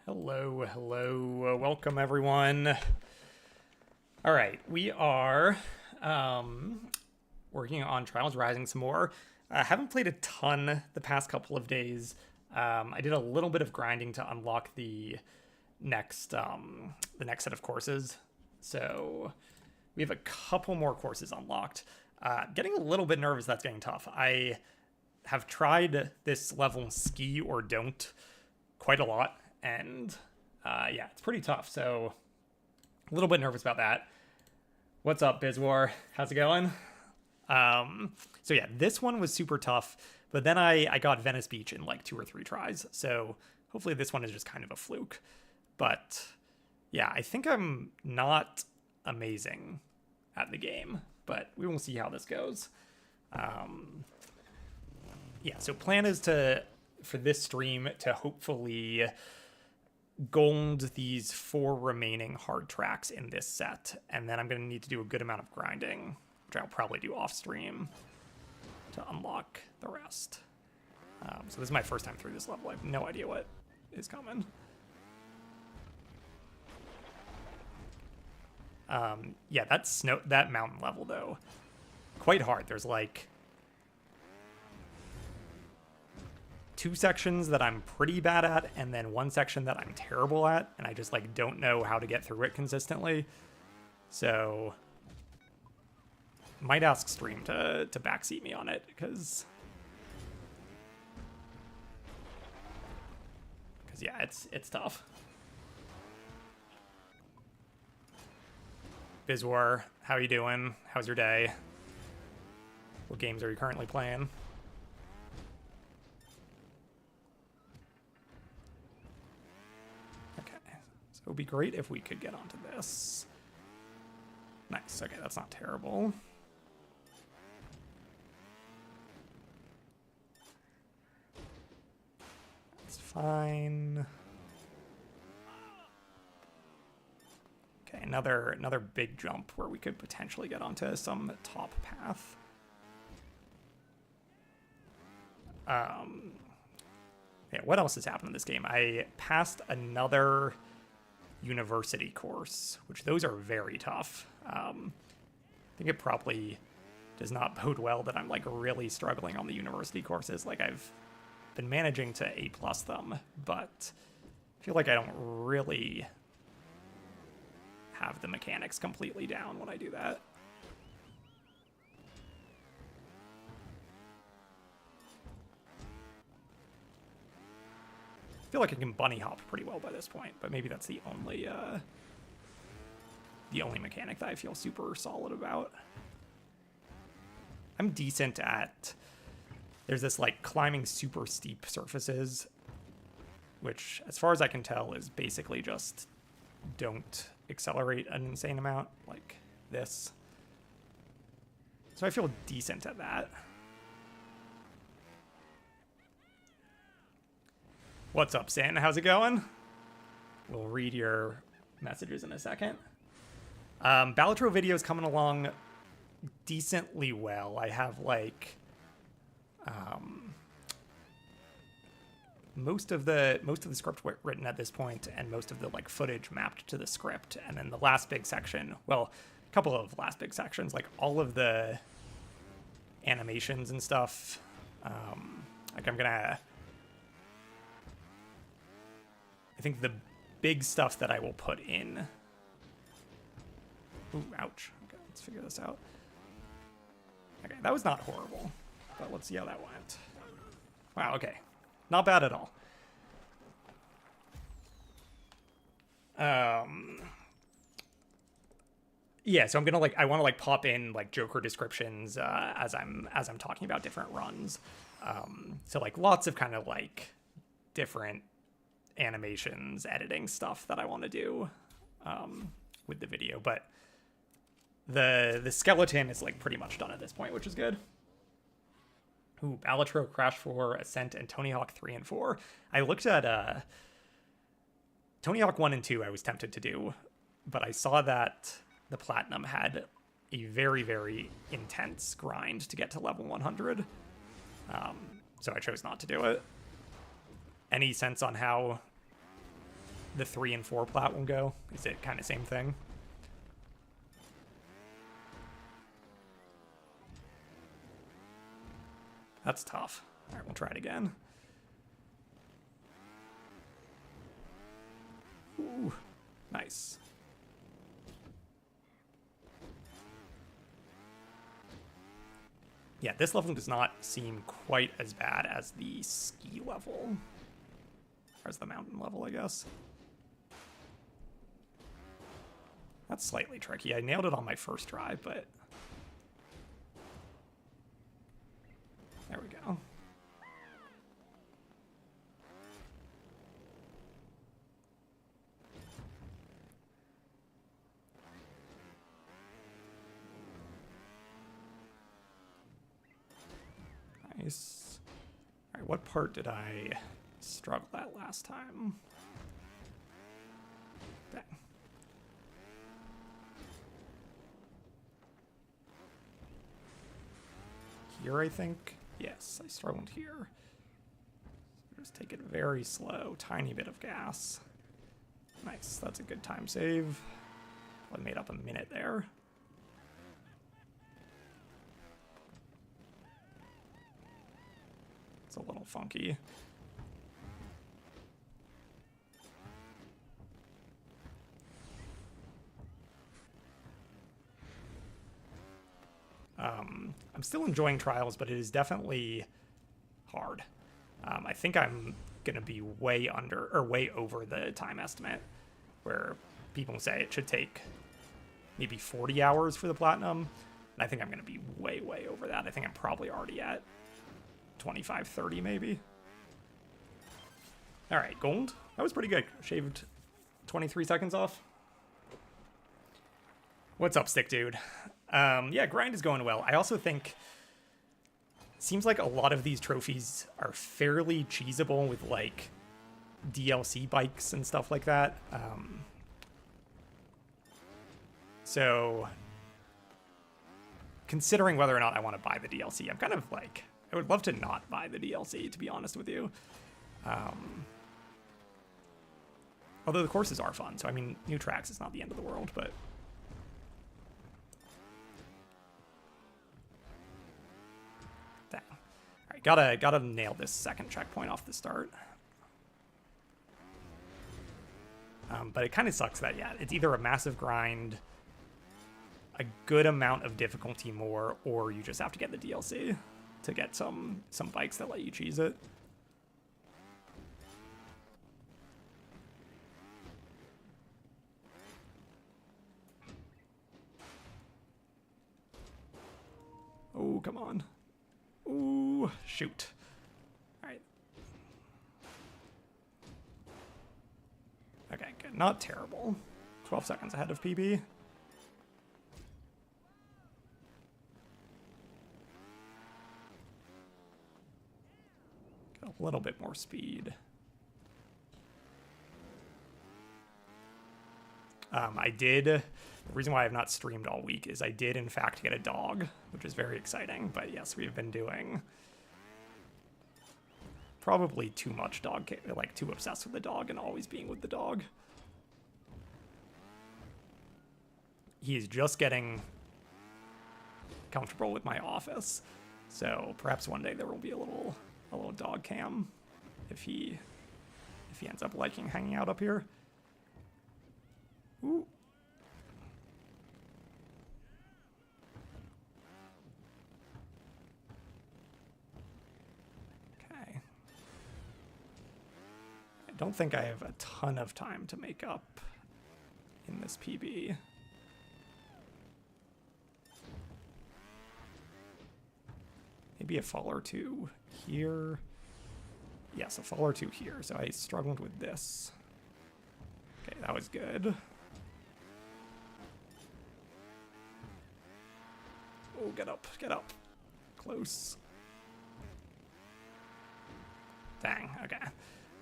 Hello, hello, welcome everyone. All right, we are working on Trials Rising some more. I haven't played a ton the past couple of days. I did a little bit of grinding to unlock the next set of courses. So we have a couple more courses unlocked. Getting a little bit nervous that's getting tough. I have tried this level ski or don't quite a lot, and yeah, it's pretty tough. So a little bit nervous about that. What's up, Bizwar? How's it going? So yeah, this one was super tough, but then I got Venice Beach in like 2 or 3 tries. So hopefully this one is just kind of a fluke. But yeah, I think I'm not amazing at the game, but we will see how this goes. Yeah, so plan is for this stream to hopefully gold these 4 remaining hard tracks in this set, and then I'm going to need to do a good amount of grinding, which I'll probably do off stream to unlock the rest. So this is my first time through this level. I have no idea what is coming. Yeah, that mountain level though, quite hard. There's like 2 sections that I'm pretty bad at, and then 1 section that I'm terrible at, and I just like don't know how to get through it consistently. So might ask stream to backseat me on it, because yeah, it's tough. Bizwar, how you doing? How's your day? What games are you currently playing? It would be great if we could get onto this. Nice. Okay, that's not terrible. That's fine. Okay, another big jump where we could potentially get onto some top path. Yeah, what else has happened in this game? I passed another university course, which those are very tough. I think it probably does not bode well that I'm like really struggling on the university courses. Like I've been managing to A+ them, but I feel like I don't really have the mechanics completely down when I do that. I feel like I can bunny hop pretty well by this point, but maybe that's the only mechanic that I feel super solid about. I'm decent at... There's this like climbing super steep surfaces, which as far as I can tell is basically just don't accelerate an insane amount like this. So I feel decent at that. What's up, Santa? How's it going? We'll read your messages in a second. Balatro video's coming along decently well. I have like most of the script written at this point, and most of the like footage mapped to the script, and then the last big section, well, a couple of last big sections, like all of the animations and stuff. Like I think the big stuff that I will put in... Ooh, ouch. Okay, let's figure this out. Okay, that was not horrible, but let's see how that went. Wow, okay. Not bad at all. Yeah, so I'm gonna I want to pop in like Joker descriptions as I'm talking about different runs. So like lots of kind of like different animations, editing stuff that I want to do with the video, but the skeleton is like pretty much done at this point, which is good. Ooh, Balatro, Crash 4, Ascent, and Tony Hawk 3 and 4. I looked at Tony Hawk 1 and 2 I was tempted to do, but I saw that the Platinum had a very, very intense grind to get to level 100. So I chose not to do it. Any sense on how the 3 and 4 plat will go? Is it kind of same thing? That's tough. All right, we'll try it again. Ooh, nice. Yeah, this level does not seem quite as bad as the ski level. Or as the mountain level, I guess. That's slightly tricky. I nailed it on my first try, but... There we go. Nice. All right, what part did I struggle at last time? Dang. Here, I think. Yes, I struggled here. Just take it very slow. Tiny bit of gas. Nice, that's a good time save. I made up a minute there. It's a little funky. I'm still enjoying trials, but it is definitely hard. I think I'm gonna be way under or way over the time estimate, where people say it should take maybe 40 hours for the platinum, and I think I'm gonna be way over that. I think I'm probably already at 25, 30 maybe. All right, gold. That was pretty good. Shaved 23 seconds off. What's up, stick dude? Yeah, grind is going well. I also think seems like a lot of these trophies are fairly cheesable with like DLC bikes and stuff like that. So considering whether or not I want to buy the DLC, I'm kind of like, I would love to not buy the DLC, to be honest with you. Although the courses are fun, so I mean, new tracks is not the end of the world, but... Dang. Alright, gotta nail this second checkpoint off the start. But it kind of sucks that, yeah, it's either a massive grind, a good amount of difficulty more, or you just have to get the DLC to get some bikes that let you cheese it. Oh, come on. Ooh, shoot. All right. Okay, good. Not terrible. 12 seconds ahead of PB. Got a little bit more speed. The reason why I have not streamed all week is I did, in fact, get a dog, which is very exciting. But yes, we've been doing probably too much dog, like too obsessed with the dog and always being with the dog. He's just getting comfortable with my office, so perhaps one day there will be a little dog cam if he ends up liking hanging out up here. Ooh. Okay. I don't think I have a ton of time to make up in this PB. Maybe a fall or two here. Yes, a fall or two here. So I struggled with this. Okay, that was good. Oh, get up, get up. Close. Dang, okay.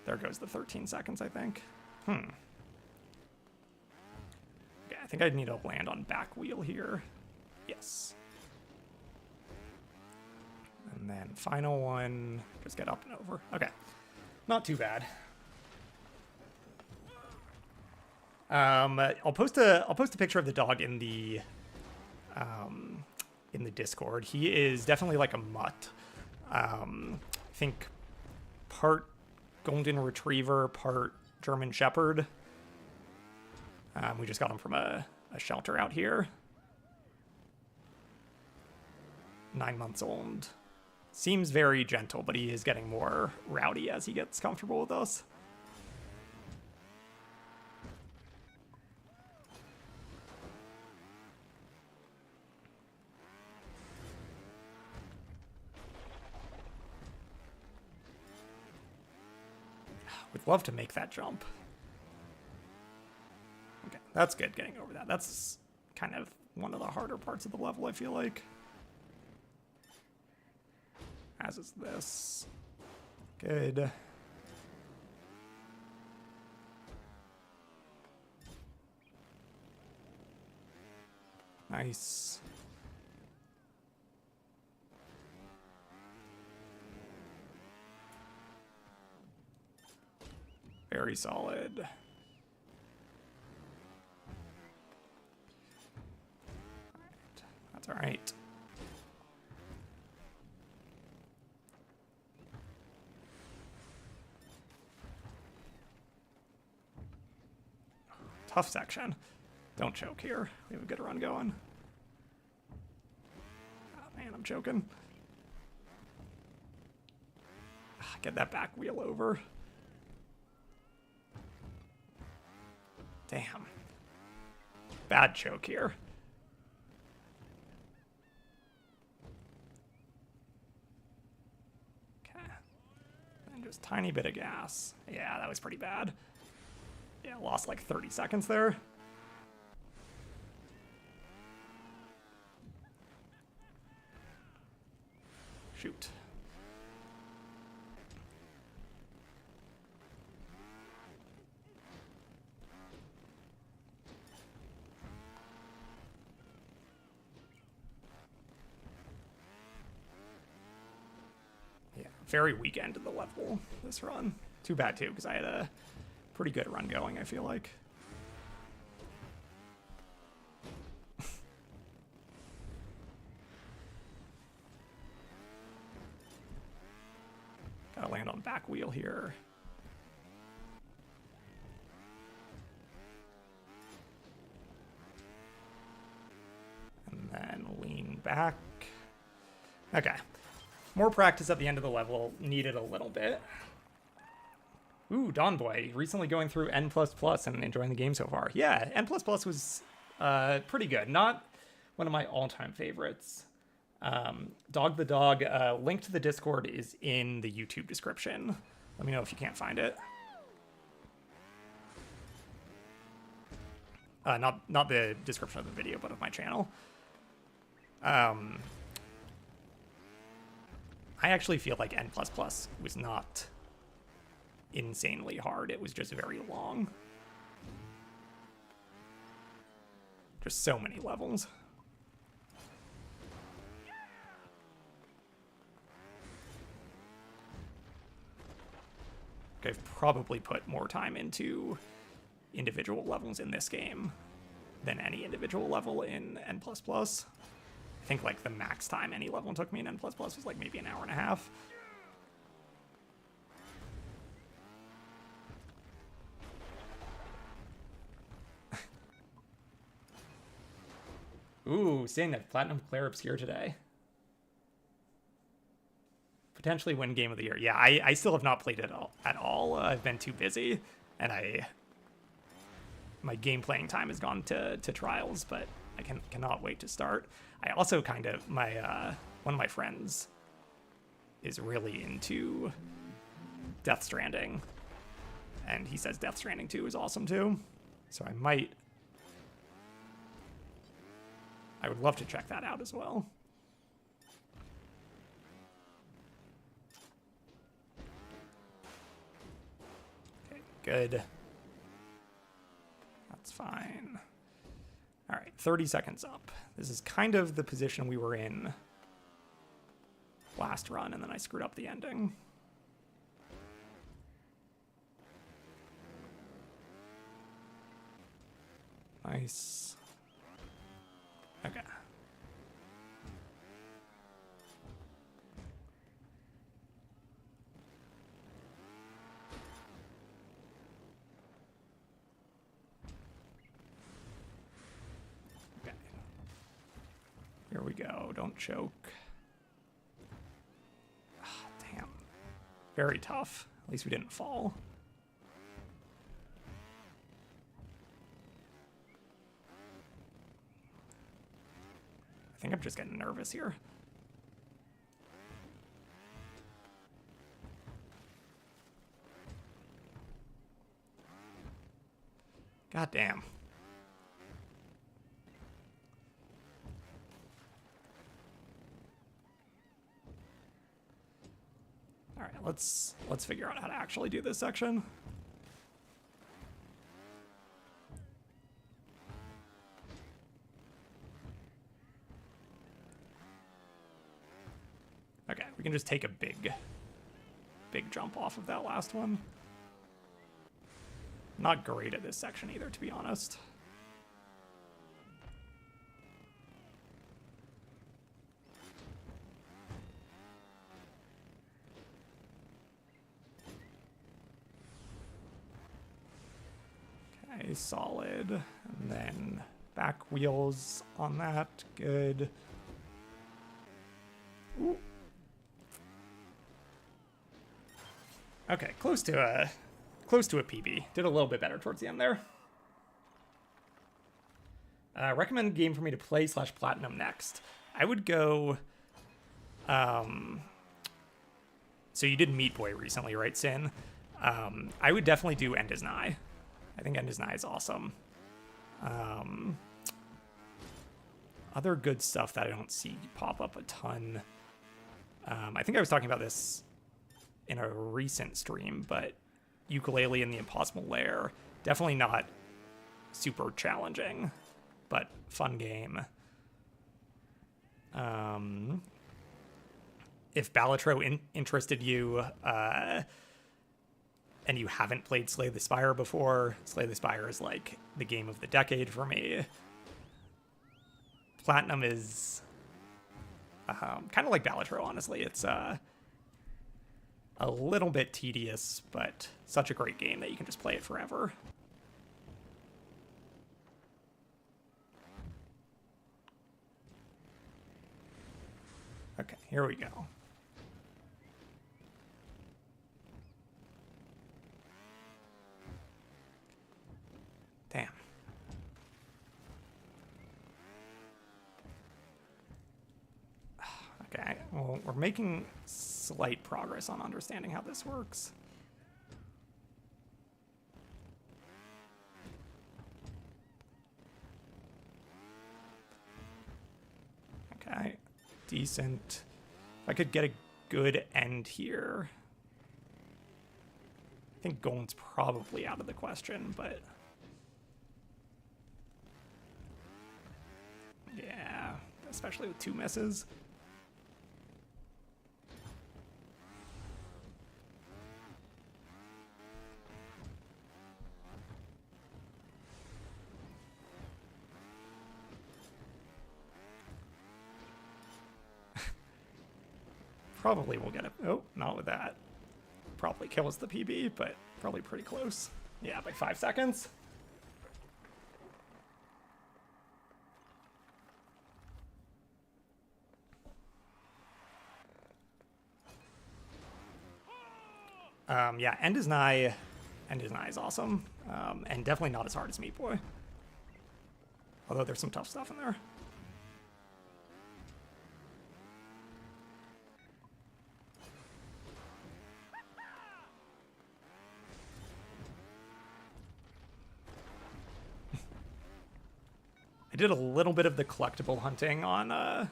There goes the 13 seconds, I think. Okay, I think I need to land on back wheel here. Yes. And then final one, just get up and over. Okay, not too bad. I'll post a picture of the dog in the Discord. He is definitely like a mutt. I think part golden retriever, part German shepherd. We just got him from a shelter out here. 9 months old. Seems very gentle, but he is getting more rowdy as he gets comfortable with us. Would love to make that jump. Okay, that's good getting over that. That's kind of one of the harder parts of the level, I feel like. As is this. Good. Nice. Very solid. That's all right. Tough section. Don't choke here. We have a good run going. Oh man, I'm choking. Get that back wheel over. Damn. Bad choke here. Okay. And just tiny bit of gas. Yeah, that was pretty bad. Yeah, lost like 30 seconds there. Shoot. Yeah, very weak end of the level, this run. Too bad, too, because I had a pretty good run going, I feel like. Gotta land on back wheel here. And then lean back. Okay. More practice at the end of the level. Needed a little bit. Ooh, Dawn Boy, recently going through N++ and enjoying the game so far. Yeah, N++ was pretty good. Not one of my all-time favorites. Dog the Dog, link to the Discord is in the YouTube description. Let me know if you can't find it. Not the description of the video, but of my channel. I actually feel like N++ was not insanely hard. It was just very long. Just so many levels. I've probably put more time into individual levels in this game than any individual level in N++. I think like the max time any level took me in N++ was like maybe an hour and a half. Ooh, seeing that Platinum Claire Obscure today. Potentially win Game of the Year. Yeah, I still have not played it at all. I've been too busy, and my game playing time has gone to trials, but I cannot wait to start. I also kind of, one of my friends is really into Death Stranding, and he says Death Stranding 2 is awesome too, so I would love to check that out as well. Okay, good. That's fine. All right, 30 seconds up. This is kind of the position we were in last run, and then I screwed up the ending. Nice. Okay. Okay. Here we go. Don't choke. Oh, damn. Very tough. At least we didn't fall. I think I'm just getting nervous here. God damn. All right, let's figure out how to actually do this section. Okay, we can just take a big jump off of that last one. Not great at this section either, to be honest. Okay, solid. And then back wheels on that. Good. Ooh. Okay, close to a PB. Did a little bit better towards the end there. Recommend game for me to play / platinum next. I would go. So you did Meat Boy recently, right, Sin? I would definitely do End is Nigh. I think End is Nigh is awesome. Other good stuff that I don't see pop up a ton. I think I was talking about this in a recent stream, but Ukulele and the Impossible Lair, definitely not super challenging, but fun game. If Balatro interested you, and you haven't played Slay the Spire before, Slay the Spire is like the game of the decade for me. Platinum is kind of like Balatro, honestly. It's a little bit tedious, but such a great game that you can just play it forever. Okay, here we go. Damn. Okay, well, we're making slight progress on understanding how this works. Okay, decent. If I could get a good end here. I think Gold's probably out of the question, but... yeah, especially with 2 misses. Probably will get it. Oh, not with that. Probably kills the PB, but probably pretty close. Yeah, by 5 seconds. Yeah, End is Nigh. End is Nigh is awesome. And definitely not as hard as Meat Boy. Although there's some tough stuff in there. I did a little bit of the collectible hunting on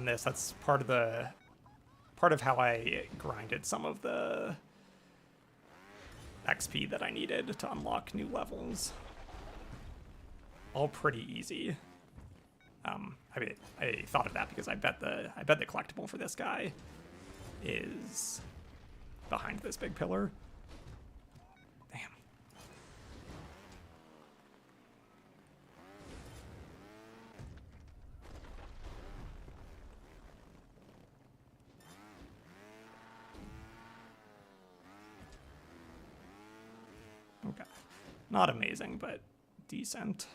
this. That's part of how I grinded some of the XP that I needed to unlock new levels. All pretty easy. I thought of that because I bet the collectible for this guy is behind this big pillar. Damn. Not amazing, but decent.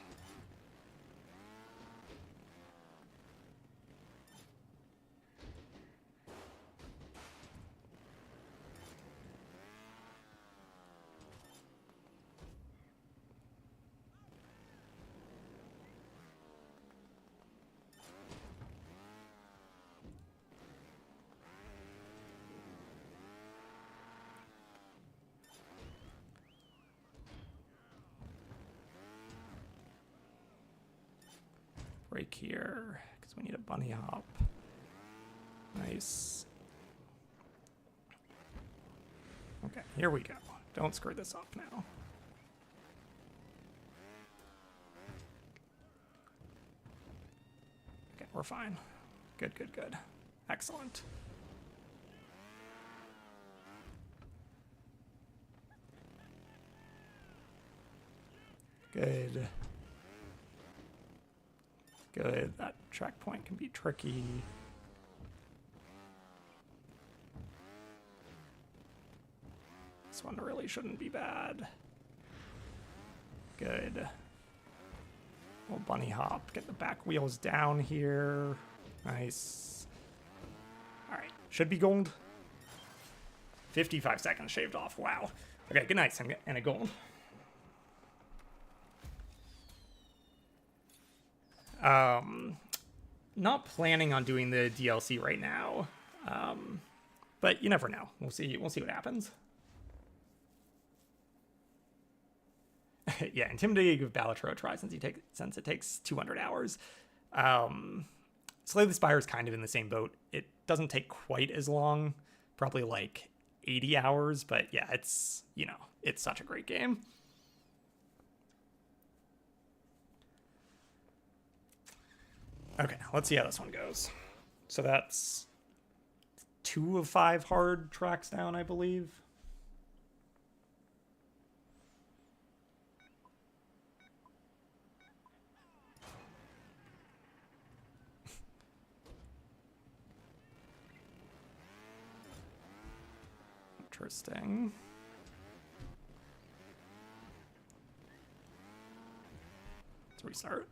Break here, because we need a bunny hop. Nice. Okay, here we go. Don't screw this up now. Okay, we're fine. Good, good, good. Excellent. Good. Good. That track point can be tricky. This one really shouldn't be bad. Good. Little bunny hop. Get the back wheels down here. Nice. All right. Should be gold. 55 seconds shaved off. Wow. Okay, good night, and a gold. Not planning on doing the DLC right now, but you never know. We'll see what happens. Yeah, intimidating give Balatro a try since it takes 200 hours. Slay the Spire is kind of in the same boat. It doesn't take quite as long, probably like 80 hours, but yeah, it's such a great game. Okay, let's see how this one goes. So that's 2 of 5 hard tracks down, I believe. Interesting. Let's restart.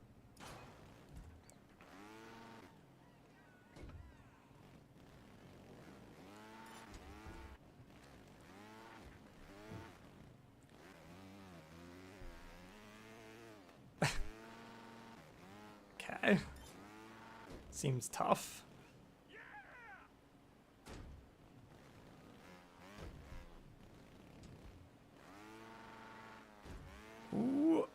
Okay. Seems tough. Ooh.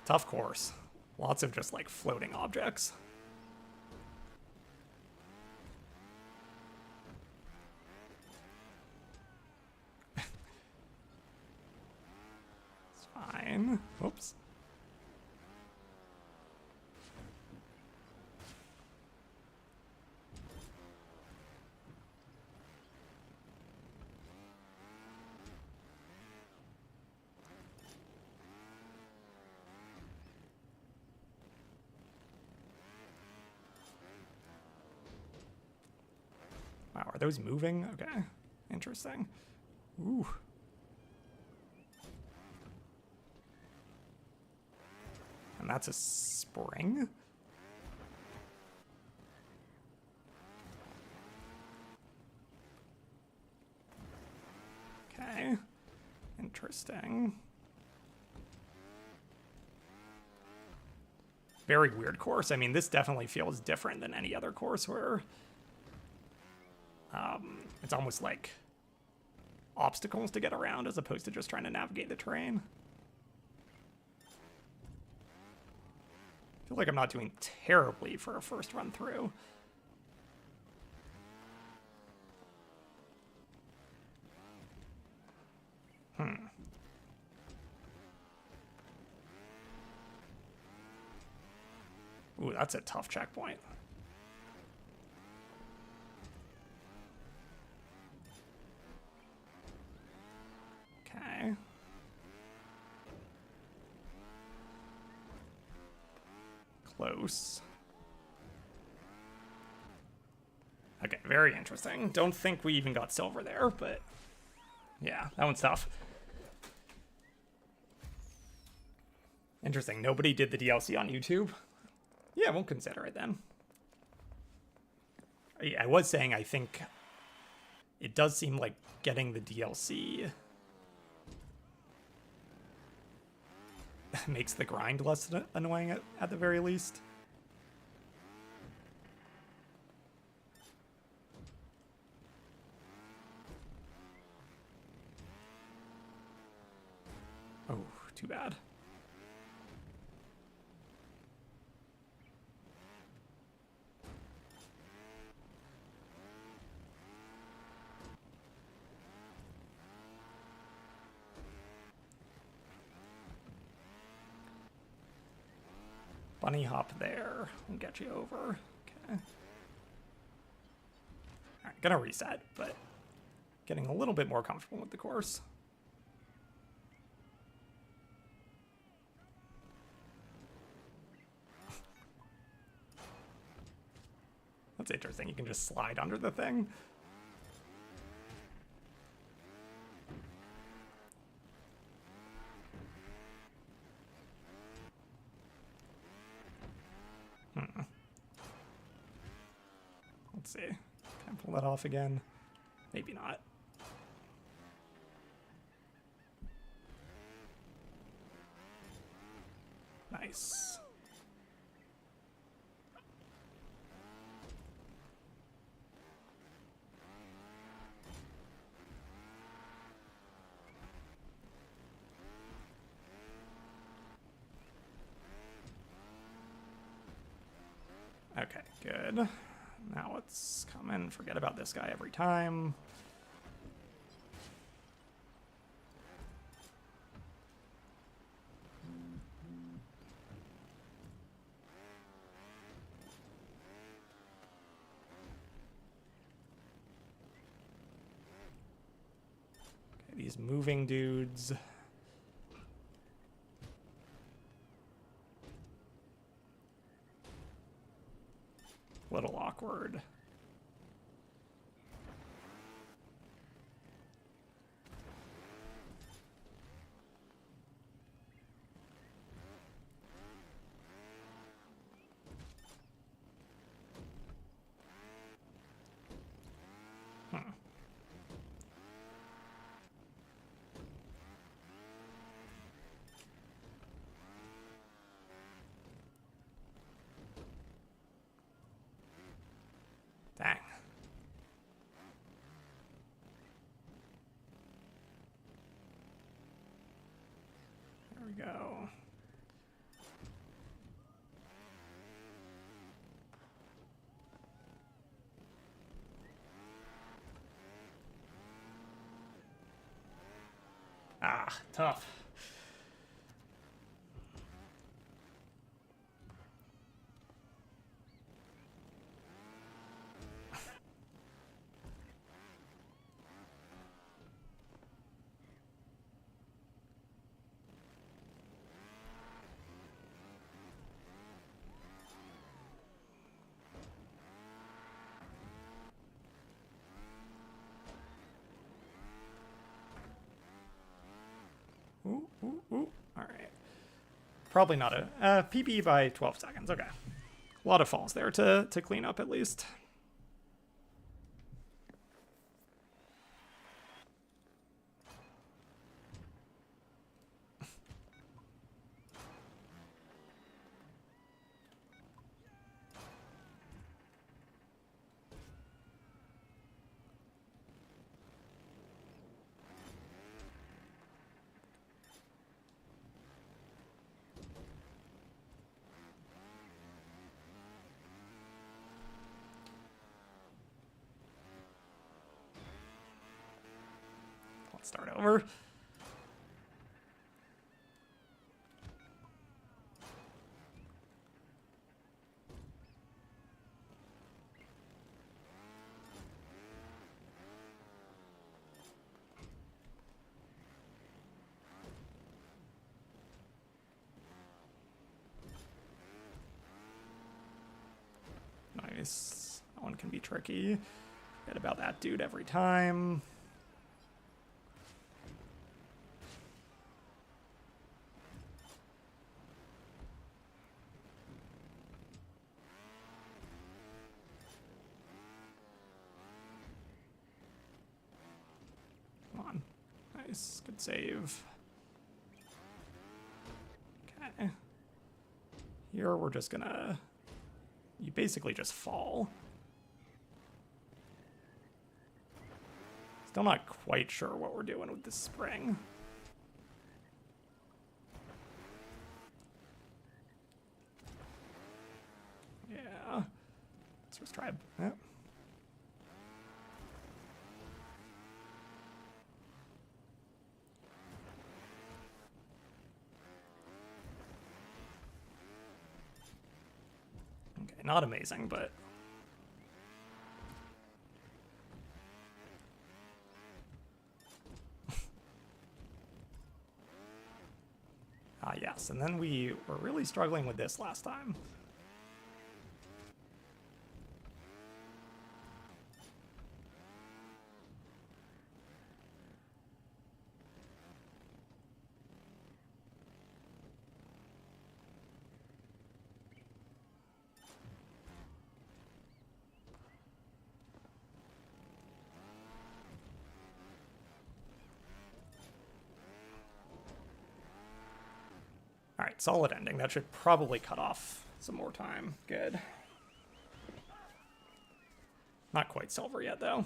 Tough course. Lots of just like floating objects. It's fine. Oops. Wow, are those moving? Okay, interesting. Ooh. And that's a spring? Okay, interesting. Very weird course. I mean, this definitely feels different than any other course where it's almost like obstacles to get around as opposed to just trying to navigate the terrain. I feel like I'm not doing terribly for a first run through. Ooh, that's a tough checkpoint. Okay. Close. Okay, very interesting. Don't think we even got silver there, but yeah, that one's tough. Interesting. Nobody did the DLC on YouTube. Yeah, I won't consider it then. I was saying I think it does seem like getting the DLC makes the grind less annoying at the very least. Oh, too bad. Bunny hop there. We'll get you over. Okay. Alright, gonna reset, but getting a little bit more comfortable with the course. That's interesting. You can just slide under the thing. Let's see. Can I pull that off again? Maybe not. Nice. Okay, good. Now let's come in and forget about this guy every time. Okay, these moving dudes. Little awkward. Dang. There we go. Ah, tough. Ooh, ooh, ooh. All right. Probably not a PB by 12 seconds. Okay. A lot of falls there to clean up at least. Let's start over. Nice. one can be tricky. Forget about that dude every time. Come on. Nice. Good save. Okay. Here we're just gonna... You basically just fall. Still not quite sure what we're doing with this spring. Yeah. Let's just try... Yep. Okay, not amazing, but... Ah, yes, and then we were really struggling with this last time. Alright, solid ending. That should probably cut off some more time. Good. Not quite silver yet, though.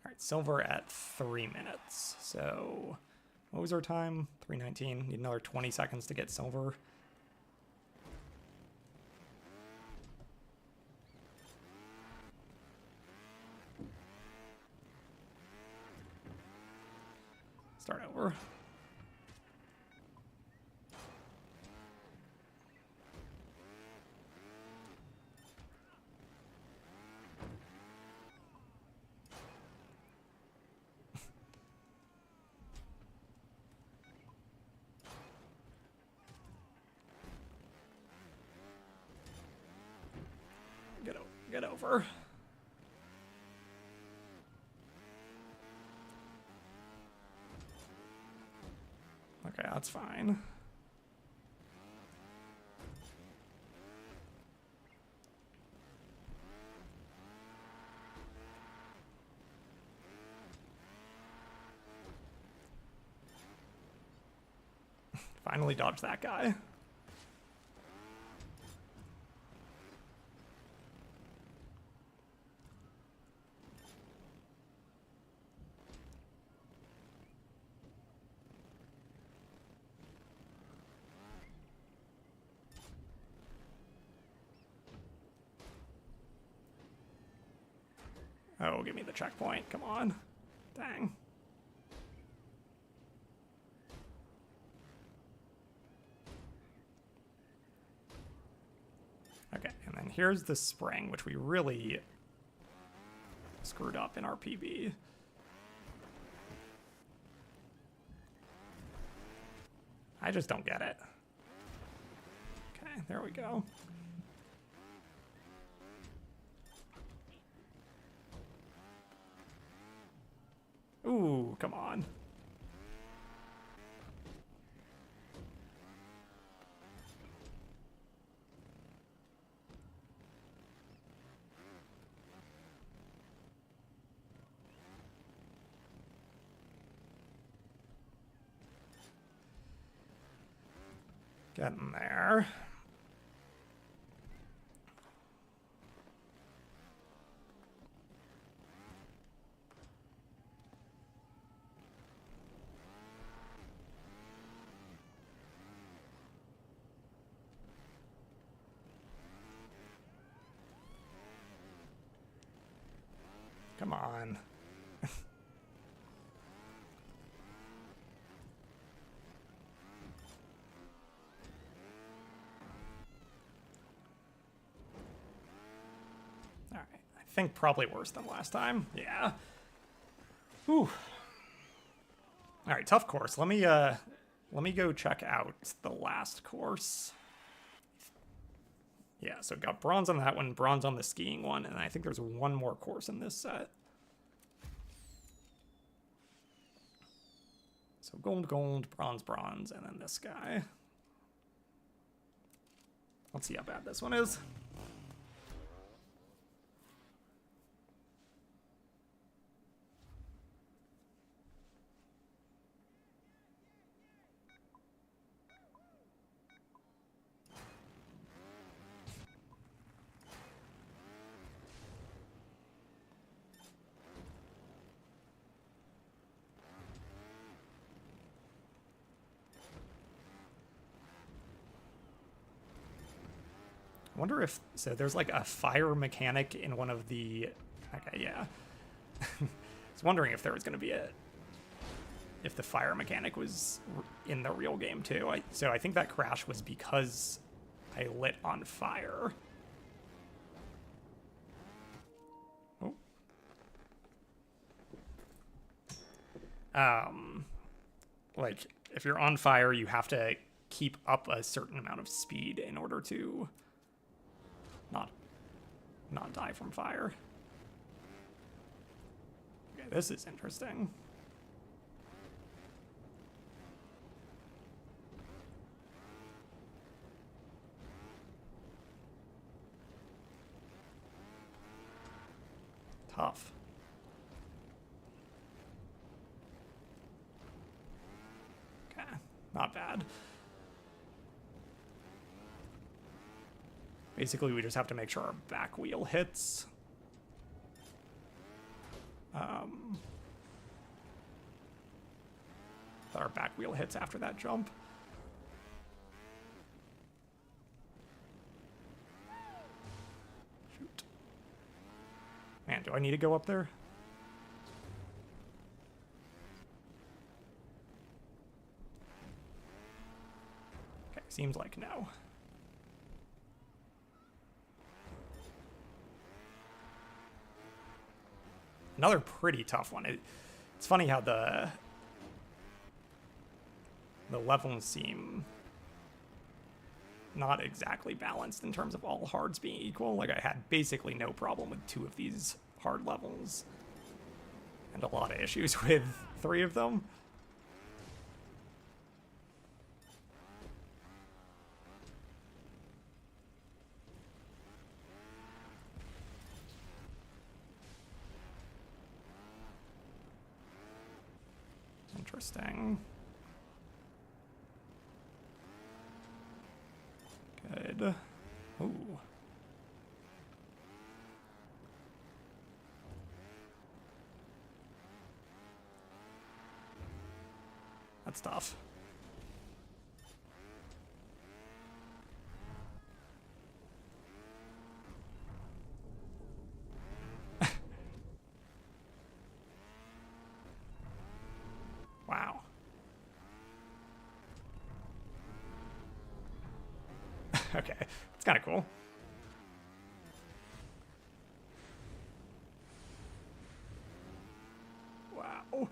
Alright, silver at 3 minutes. So, what was our time? 3:19. Need another 20 seconds to get silver. Start over. Get over. Okay, that's fine. Finally dodged that guy. Oh, give me the checkpoint. Come on. Dang. Okay, and then here's the spring, which we really screwed up in our PB. I just don't get it. Okay, there we go. Ooh, come on. Getting there. Come on. Alright, I think probably worse than last time. Yeah. Whew. Alright, tough course. Let me go check out the last course. Yeah, so got bronze on that one, bronze on the skiing one, and I think there's one more course in this set. So gold, gold, bronze, bronze, and then this guy. Let's see how bad this one is. I wonder if, so there's like a fire mechanic in one of the, okay, yeah. I was wondering if there was going to be if the fire mechanic was in the real game too. So I think that crash was because I lit on fire. Oh. Like, if you're on fire, you have to keep up a certain amount of speed in order to not die from fire. Okay, this is interesting. Tough. Okay, not bad. Basically, we just have to make sure our back wheel hits. Our back wheel hits after that jump. Shoot. Man, do I need to go up there? Okay, seems like no. Another pretty tough one. It's funny how the levels seem not exactly balanced in terms of all hards being equal. Like, I had basically no problem with 2 of these hard levels, and a lot of issues with 3 of them. Interesting. Good. Ooh. That's tough. Wow. Okay, it's kind of cool. Wow.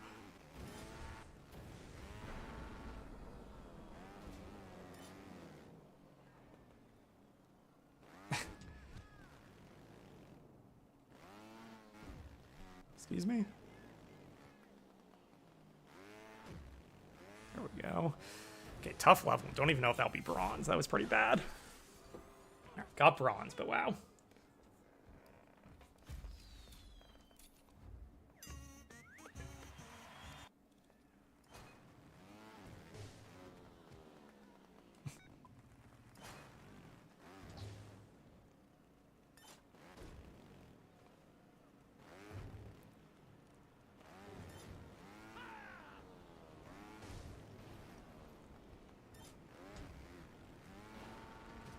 Excuse me? There we go. Okay, tough level. Don't even know if that'll be bronze. That was pretty bad. Got bronze, but wow.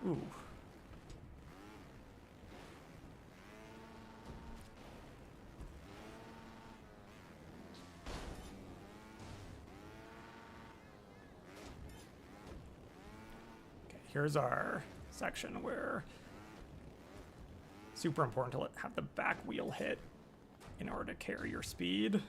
Ooh. Here's our section where super important to have the back wheel hit in order to carry your speed.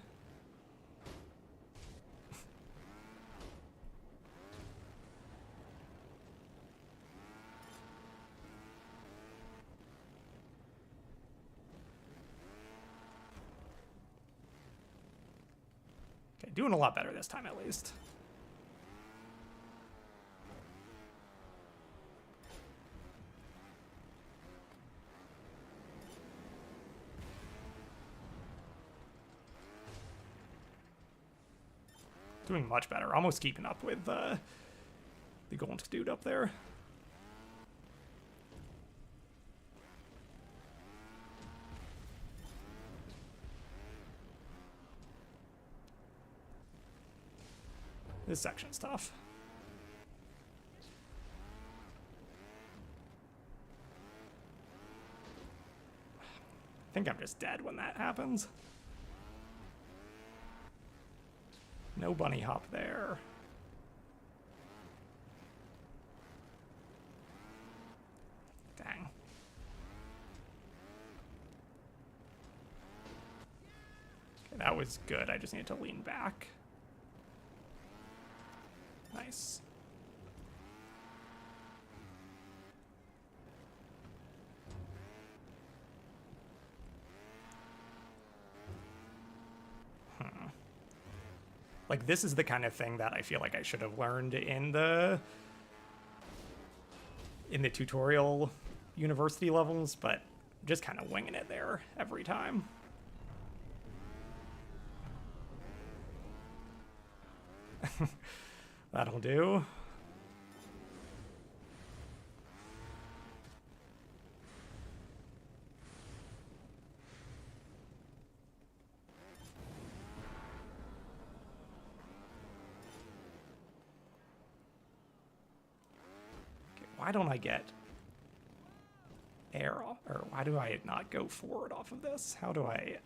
Okay, doing a lot better this time at least. Doing much better. Almost keeping up with the gold dude up there. This section's tough. I think I'm just dead when that happens. No bunny hop there. Dang. Okay, that was good. I just need to lean back. Nice. Like, this is the kind of thing that I feel like I should have learned in the tutorial university levels, but just kind of winging it there every time. That'll do. Why don't I get air off, or why do I not go forward off of this? How do I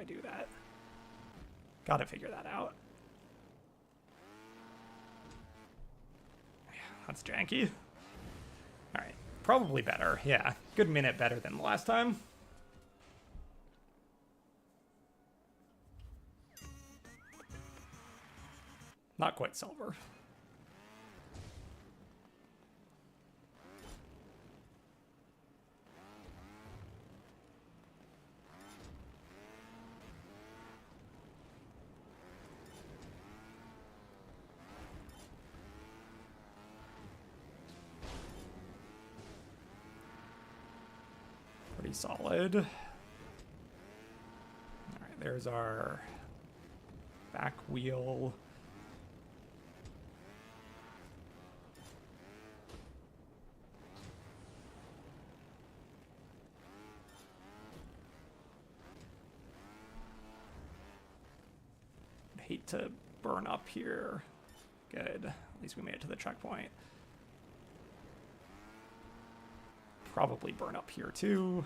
do that? Gotta figure that out. Yeah, that's janky. All right, probably better. Yeah, good minute better than the last time. Not quite silver. Pretty solid. All right, there's our back wheel. I'd hate to burn up here. Good. At least we made it to the checkpoint. Probably burn up here too.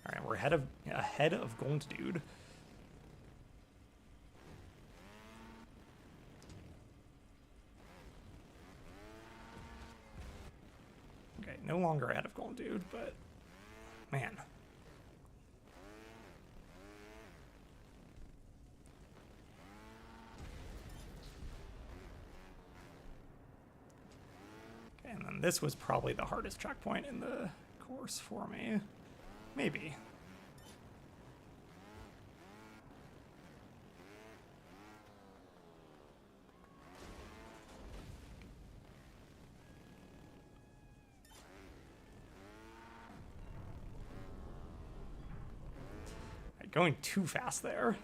All right, we're ahead of Gold Dude. Okay, no longer ahead of Gold Dude, but man. Okay, and then this was probably the hardest checkpoint in the course for me. Maybe. Going too fast there.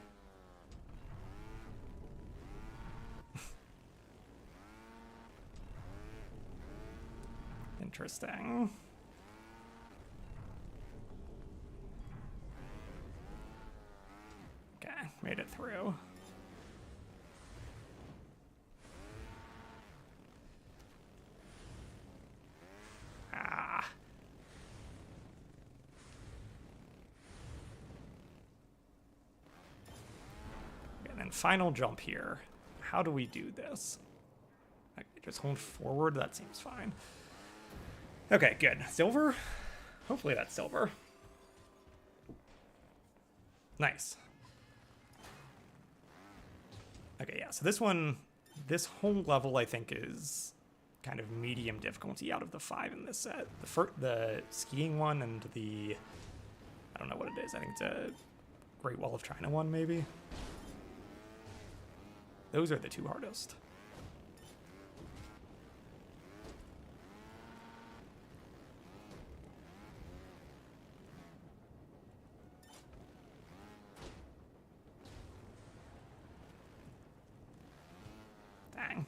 Interesting. Okay, made it through. Final jump here. How do we do this? Okay, just hold forward. That seems fine. Okay, good. Silver? Hopefully that's silver. Nice. Okay, yeah. So this whole level I think is kind of medium difficulty out of the 5 in this set. The skiing one and the, I don't know what it is. I think it's a Great Wall of China one, maybe. Those are the 2 hardest. Dang.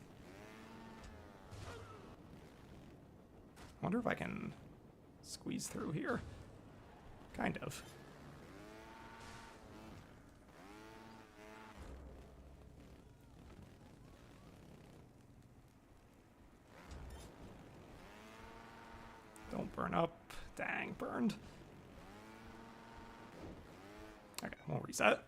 I wonder if I can squeeze through here. Kind of. Don't burn up. Dang, burned. Okay, we'll reset.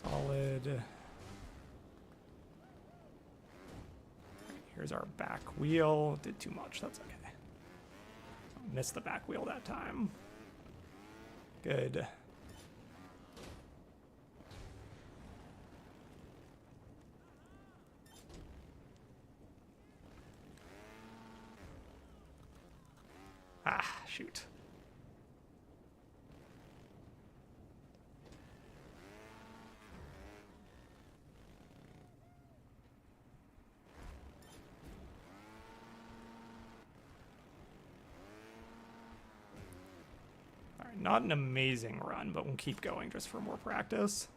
Solid. Here's our back wheel. Did too much, that's okay. Missed the back wheel that time. Good. Ah, shoot. Not an amazing run, but we'll keep going just for more practice.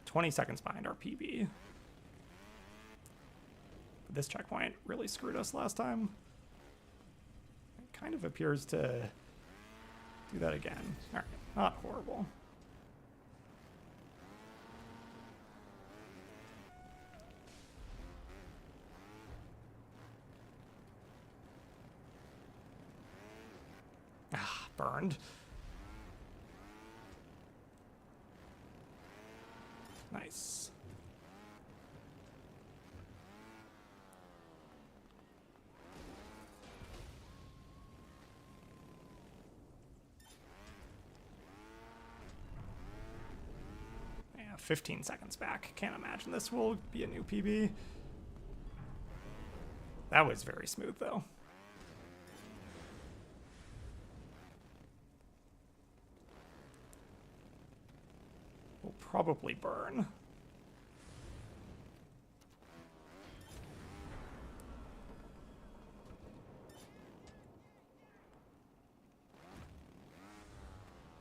"20 seconds behind our PB. But this checkpoint really screwed us last time. It kind of appears to do that again. All right, not horrible. Ah, burned. Nice. Yeah, 15 seconds back. Can't imagine this will be a new PB. That was very smooth, though. We'll probably burn.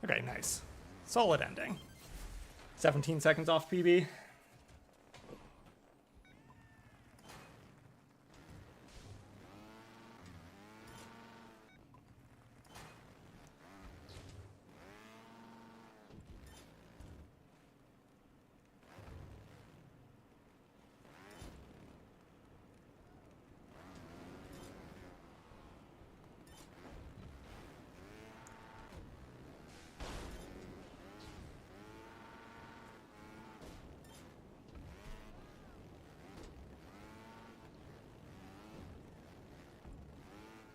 Okay, nice. Solid ending. 17 seconds off PB.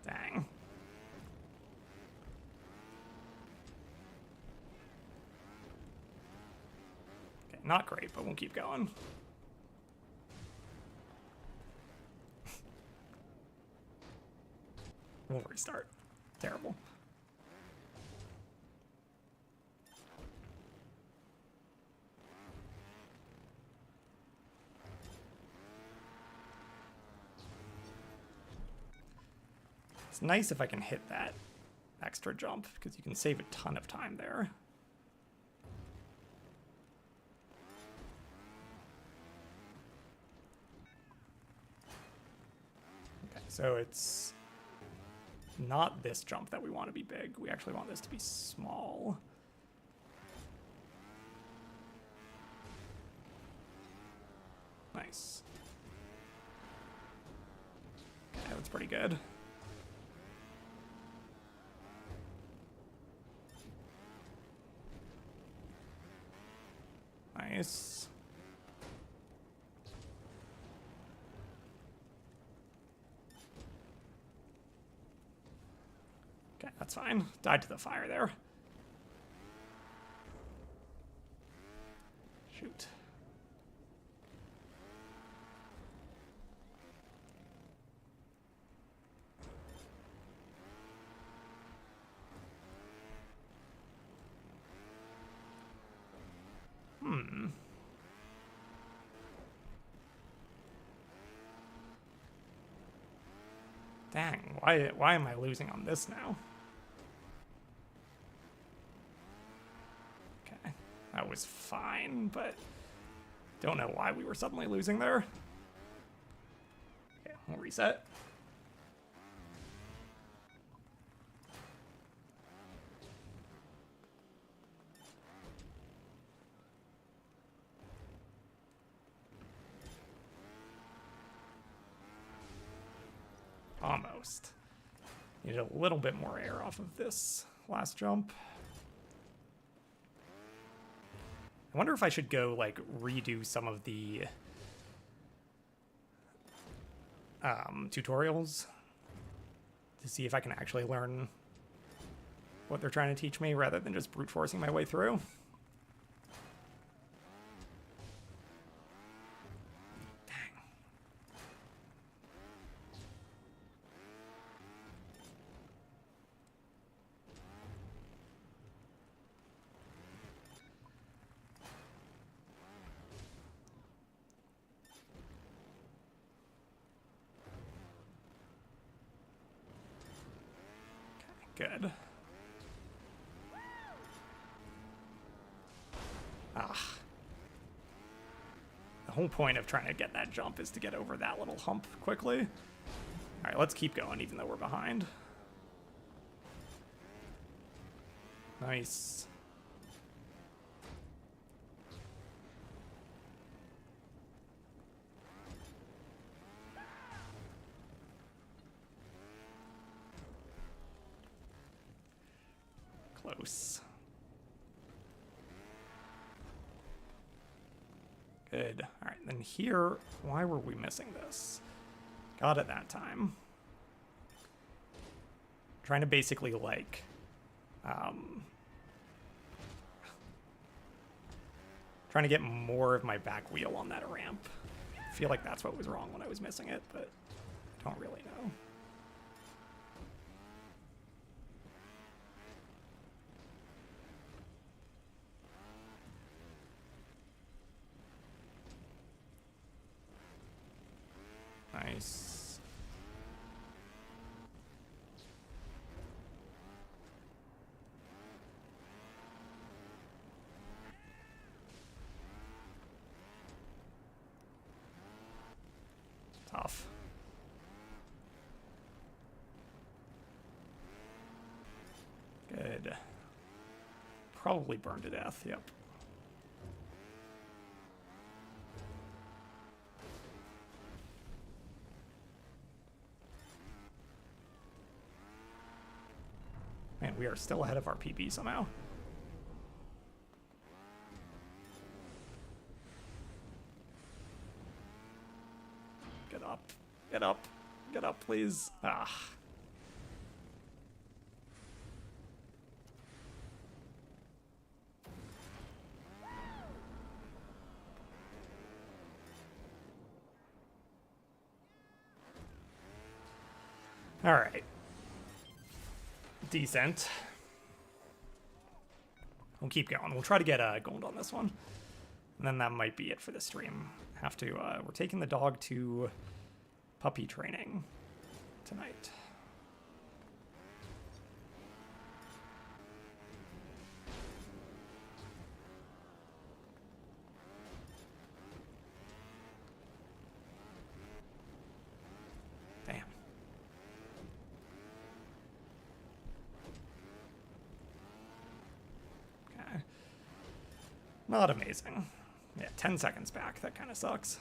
Dang. Okay, not great, but we'll keep going. We'll restart. Terrible. It's nice if I can hit that extra jump, because you can save a ton of time there. Okay, so it's not this jump that we want to be big. We actually want this to be small. Nice. Okay, that's pretty good. Nice. Okay, that's fine. Died to the fire there. Shoot. Dang, why am I losing on this now? Okay, that was fine, but don't know why we were suddenly losing there. Okay, we'll reset. Almost. Needed a little bit more air off of this last jump. I wonder if I should go, like, redo some of the tutorials to see if I can actually learn what they're trying to teach me rather than just brute forcing my way through. Good. Ah. The whole point of trying to get that jump is to get over that little hump quickly. Alright, let's keep going even though we're behind. Nice. Close. Good. All right, then here, why were we missing this? Got it that time. Trying to basically, like, trying to get more of my back wheel on that ramp. I feel like that's what was wrong when I was missing it, but I don't really know. Nice. Tough. Good. Probably burned to death, yep. Man, we are still ahead of our PB somehow. Get up. Get up. Get up, please. Ah. All right. Decent. We'll keep going. We'll try to get gold on this one. And then that might be it for the stream. Have to, we're taking the dog to puppy training tonight. Damn. Not amazing. Yeah, 10 seconds back. That kind of sucks.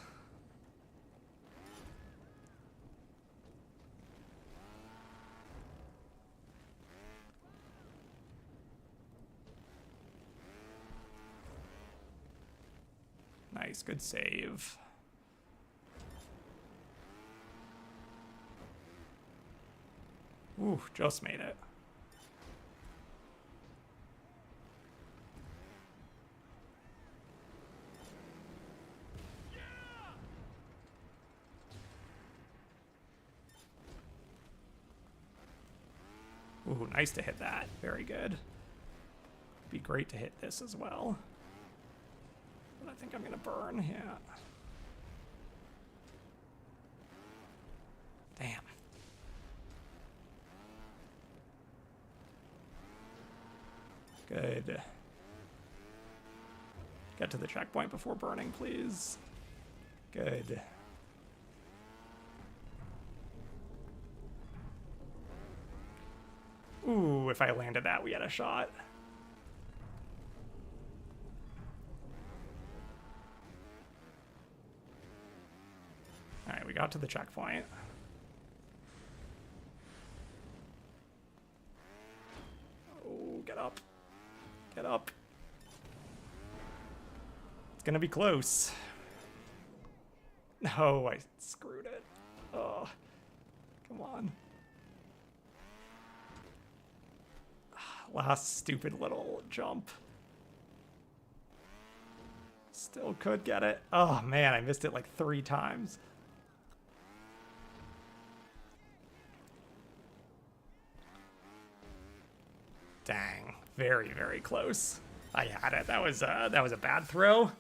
Nice, good save. Ooh, just made it. Ooh, nice to hit that. Very good. Be great to hit this as well. But I think I'm gonna burn, yeah. Damn. Good. Get to the checkpoint before burning, please. Good. Ooh, if I landed that, we had a shot. All right, we got to the checkpoint. Oh, get up. Get up. It's gonna be close. No, I screwed it. Oh, come on. Last stupid little jump. Still could get it. Oh man, I missed it like 3 times. Dang, very, very close. I had it. That was a bad throw.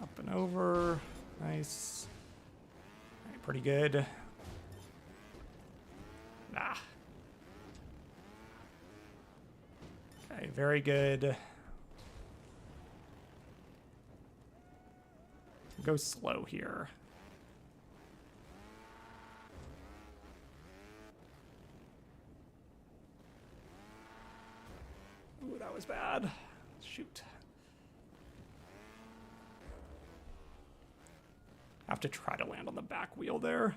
Up and over. Nice. All right, pretty good. Nah. Okay, very good. Go slow here. Ooh, that was bad. Shoot. I have to try to land on the back wheel there.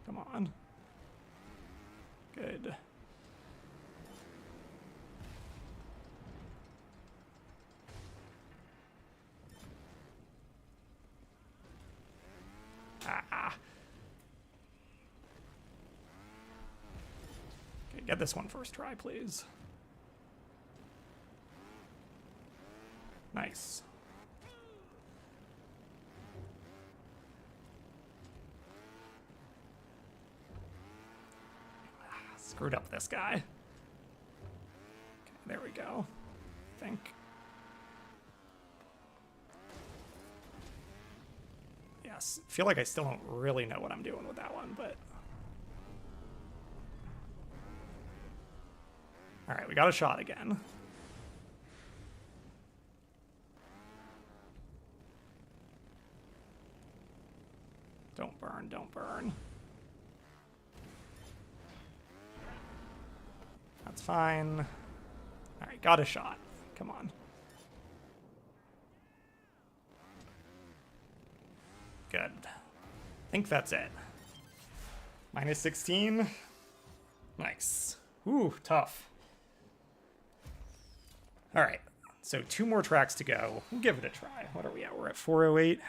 Come on. Good. Ah. Okay, get this one first try, please. Nice. Screwed up this guy. Okay, there we go. I think. Yes, feel like I still don't really know what I'm doing with that one, but. All right, we got a shot again. Don't burn, don't burn. That's fine. All right, got a shot. Come on. Good. I think that's it. Minus 16. Nice. Ooh, tough. All right, so 2 more tracks to go. We'll give it a try. What are we at? We're at 408.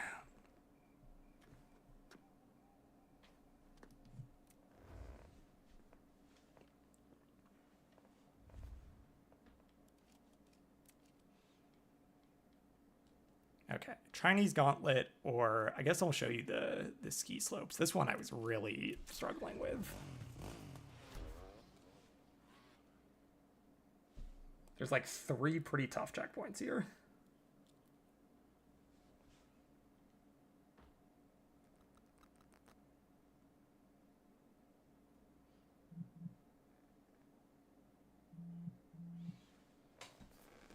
Okay, Chinese Gauntlet, or I guess I'll show you the ski slopes. This one I was really struggling with. There's like 3 pretty tough checkpoints here.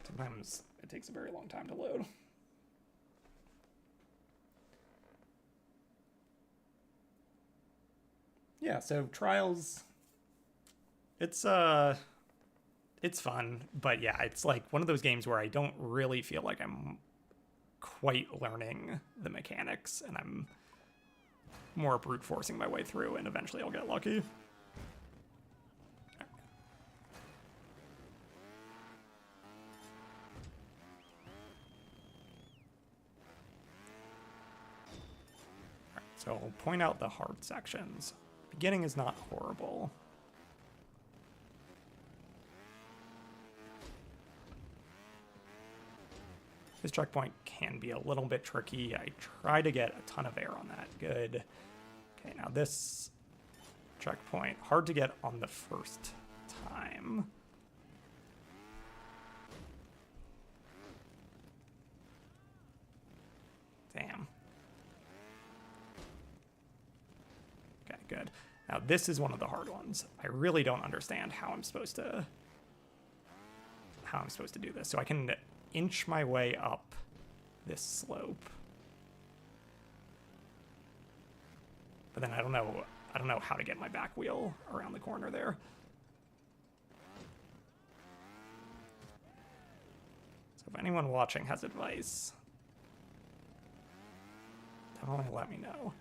Sometimes it takes a very long time to load. Yeah, so Trials, it's fun, but yeah, it's like one of those games where I don't really feel like I'm quite learning the mechanics, and I'm more brute forcing my way through, and eventually I'll get lucky. So I'll point out the hard sections. Beginning is not horrible. This checkpoint can be a little bit tricky. I try to get a ton of air on that. Good. Okay, now this checkpoint, hard to get on the first time. Damn. Okay, good. Now this is one of the hard ones. I really don't understand how I'm supposed to do this. So I can inch my way up this slope. But then I don't know how to get my back wheel around the corner there. So if anyone watching has advice, definitely let me know.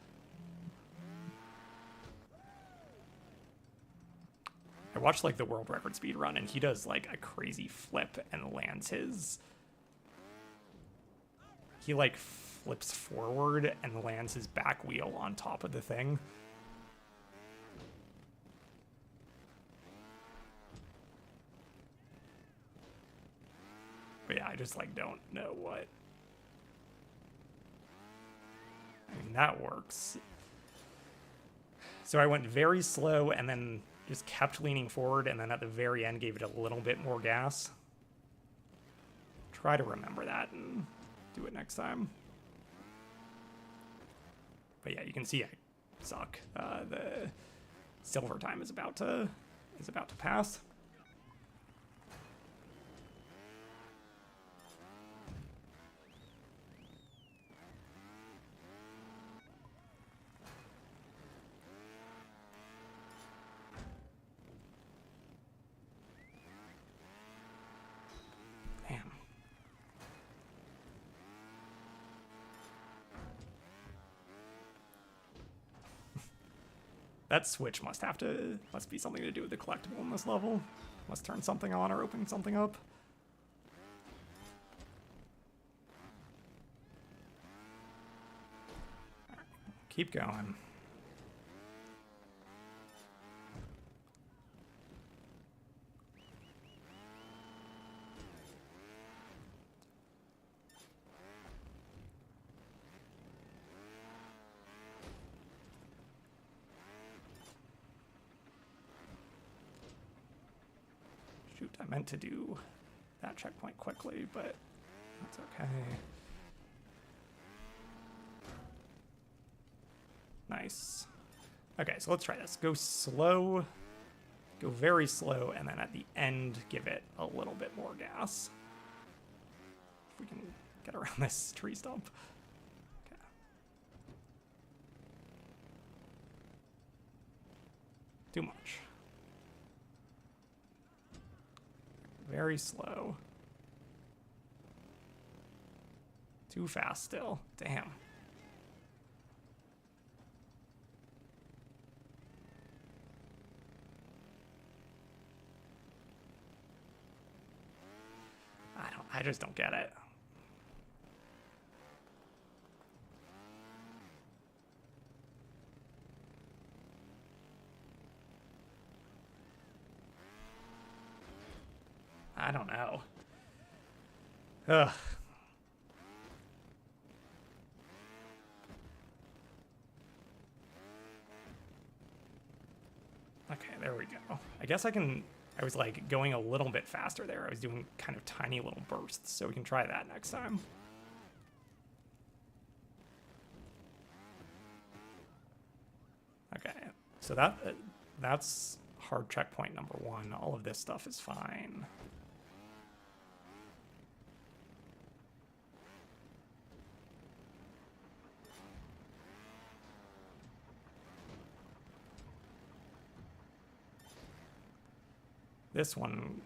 I watched like the world record speed run, and he does like a crazy flip and lands his... He like flips forward and lands his back wheel on top of the thing. But yeah, I just like don't know what... I mean, that works. So I went very slow and then just kept leaning forward, and then at the very end gave it a little bit more gas. Try to remember that and do it next time. But yeah, you can see I suck. The silver time is about to pass. That switch must be something to do with the collectible in this level. Must turn something on or open something up. Right, keep going. Shoot, I meant to do that checkpoint quickly, but that's okay. Nice. Okay, so let's try this. Go slow, go very slow, and then at the end, give it a little bit more gas. If we can get around this tree stump. Okay. Too much. Very slow. Too fast still. Damn. I just don't get it. I don't know. Ugh. Okay, there we go. I guess I was like going a little bit faster there. I was doing kind of tiny little bursts, so we can try that next time. Okay, so that's hard checkpoint number 1. All of this stuff is fine. This one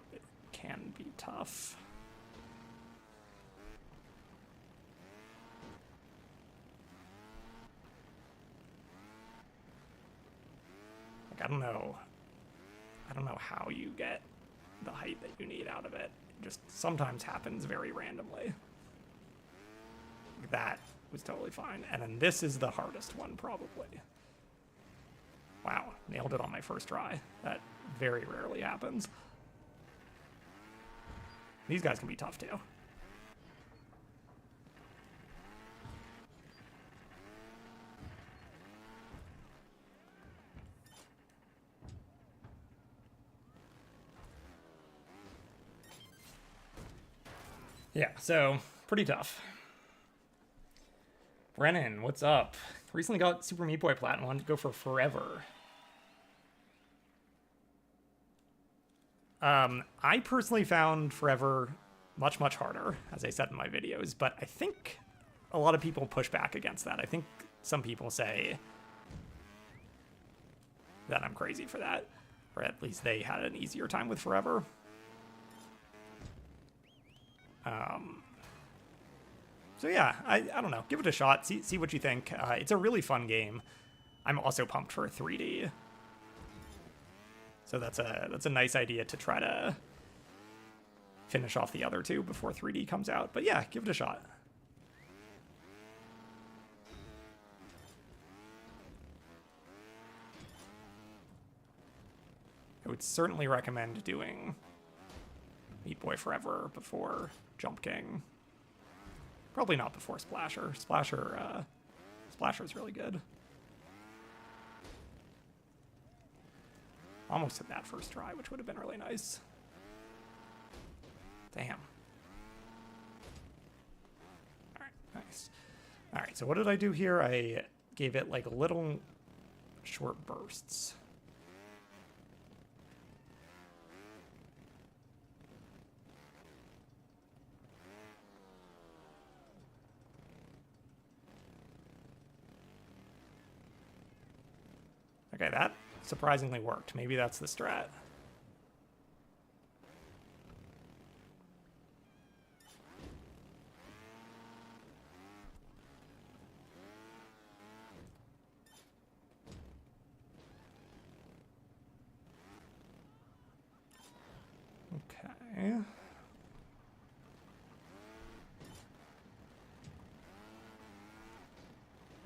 can be tough. Like, I don't know how you get the height that you need out of it. It just sometimes happens very randomly. That was totally fine. And then this is the hardest one, probably. Wow, nailed it on my first try. That very rarely happens. These guys can be tough, too. Yeah, so pretty tough. Brennan, what's up? Recently got Super Meat Boy Platinum. Wanted to go for Forever. I personally found Forever much, much harder, as I said in my videos, but I think a lot of people push back against that. I think some people say that I'm crazy for that, or at least they had an easier time with Forever. So yeah, I don't know. Give it a shot. See what you think. It's a really fun game. I'm also pumped for 3D. So that's a nice idea to try to finish off the other two before 3D comes out. But yeah, give it a shot. I would certainly recommend doing Meat Boy Forever before Jump King. Probably not before Splasher. Splasher's really good. Almost hit that first try, which would have been really nice. Damn. Alright, nice. Alright, so what did I do here? I gave it like little short bursts. Okay, that surprisingly worked. Maybe that's the strat. Okay.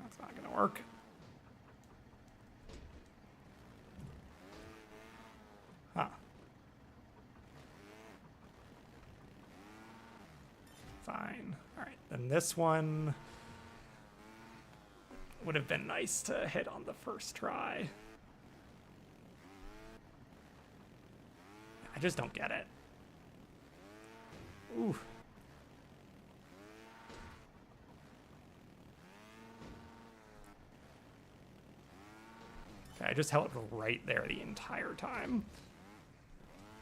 That's not gonna work. Huh. Fine. Alright, then this one would have been nice to hit on the first try. I just don't get it. Ooh. Okay, I just held it right there the entire time.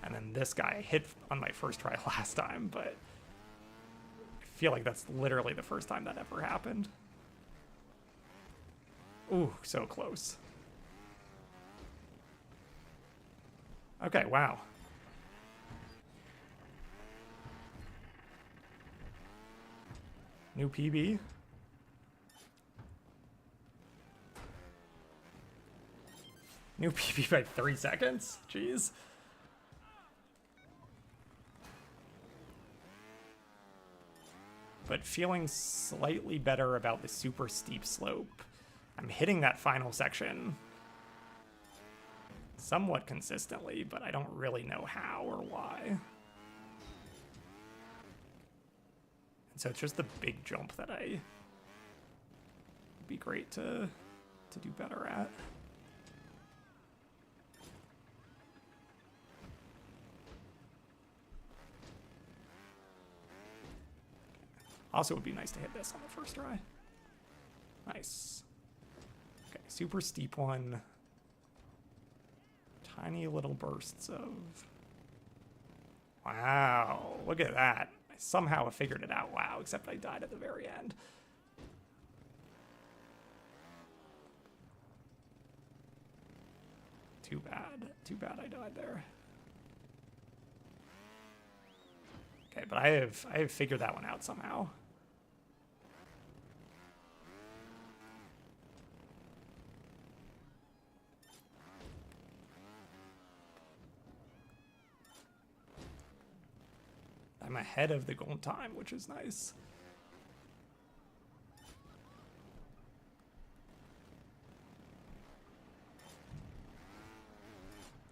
And then this guy hit on my first try last time, but I feel like that's literally the first time that ever happened. Ooh, so close. Okay, wow. New PB. New PB by 3 seconds? Jeez. But feeling slightly better about the super steep slope. I'm hitting that final section somewhat consistently, but I don't really know how or why. And so it's just the big jump that would be great to do better at. Also, it would be nice to hit this on the first try. Nice. Okay, super steep one. Tiny little bursts of... Wow, look at that. I somehow figured it out. Wow, except I died at the very end. Too bad. Too bad I died there. Okay, but I have figured that one out somehow. I'm ahead of the goal time, which is nice.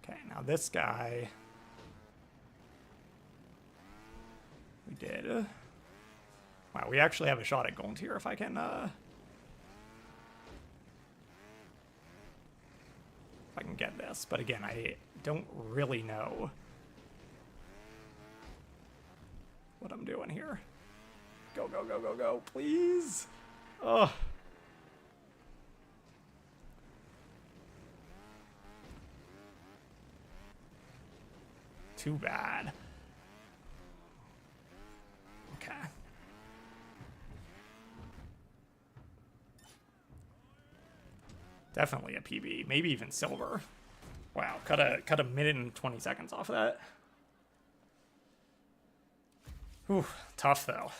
Okay, now this guy... We did. Wow, we actually have a shot at gold here if I can... if I can get this. But again, I don't really know what I'm doing here. Go, go, go, go, go, please. Oh. Too bad. Okay. Definitely a PB, maybe even silver. Wow, cut a minute and 20 seconds off of that. Whew, tough though.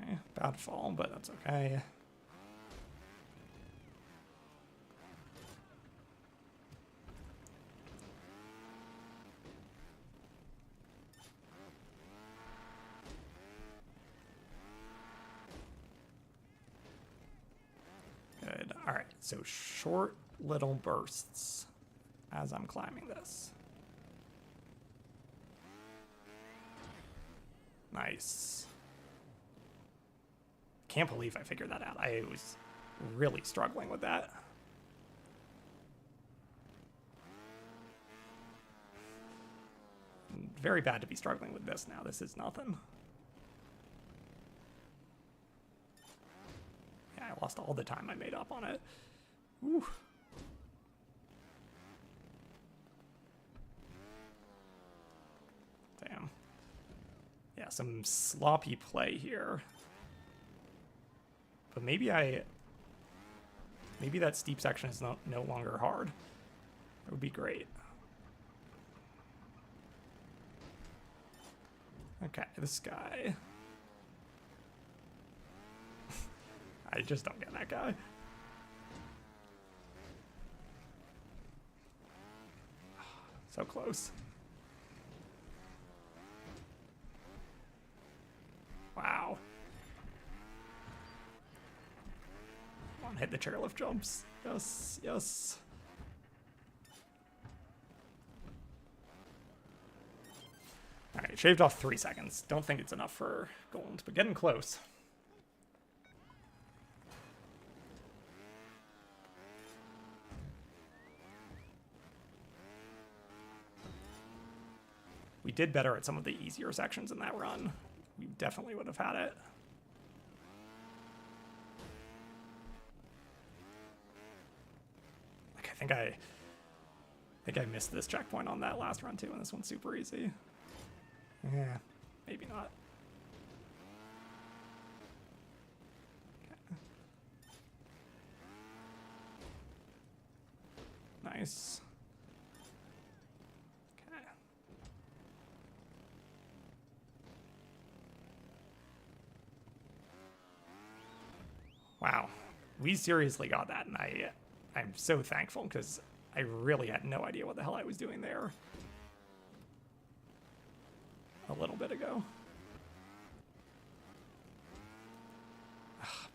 Okay, bad fall, but that's okay. Good. All right, so short little bursts as I'm climbing this. Nice. Can't believe I figured that out. I was really struggling with that. Very bad to be struggling with this now. This is nothing. Yeah, I lost all the time I made up on it. Ooh. Damn. Yeah, some sloppy play here. But maybe that steep section is no longer hard. That would be great. Okay, this guy. I just don't get that guy. So close. Wow. Come on, hit the chairlift jumps. Yes, yes. Alright, shaved off 3 seconds. Don't think it's enough for gold, but getting close. We did better at some of the easier sections in that run. We definitely would have had it. Like, I think I missed this checkpoint on that last run too, and this one's super easy. Yeah, maybe not. Okay. Nice. Okay. Wow, we seriously got that, and I'm so thankful because I really had no idea what the hell I was doing there a little bit ago.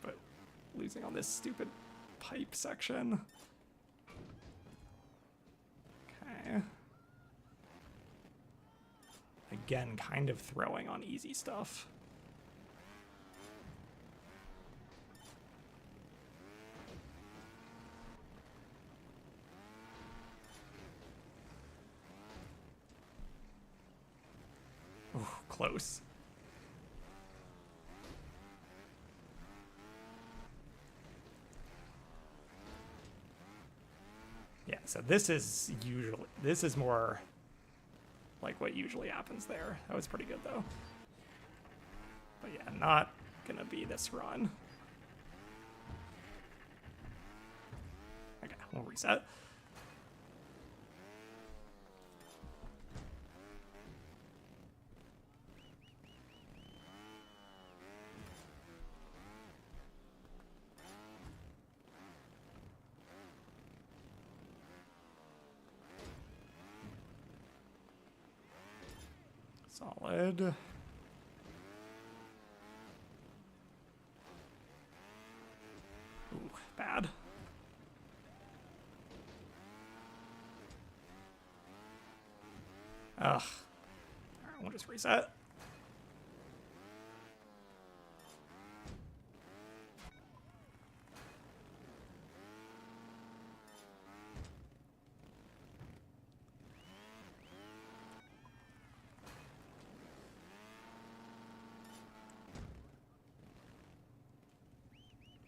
But losing on this stupid pipe section. Okay. Again, kind of throwing on easy stuff. Ooh, close. Yeah, so this is more like what usually happens there. That was pretty good, though. But yeah, not gonna be this run. Okay, we'll reset. Solid. Ooh, bad. Ugh. Alright, we'll just reset.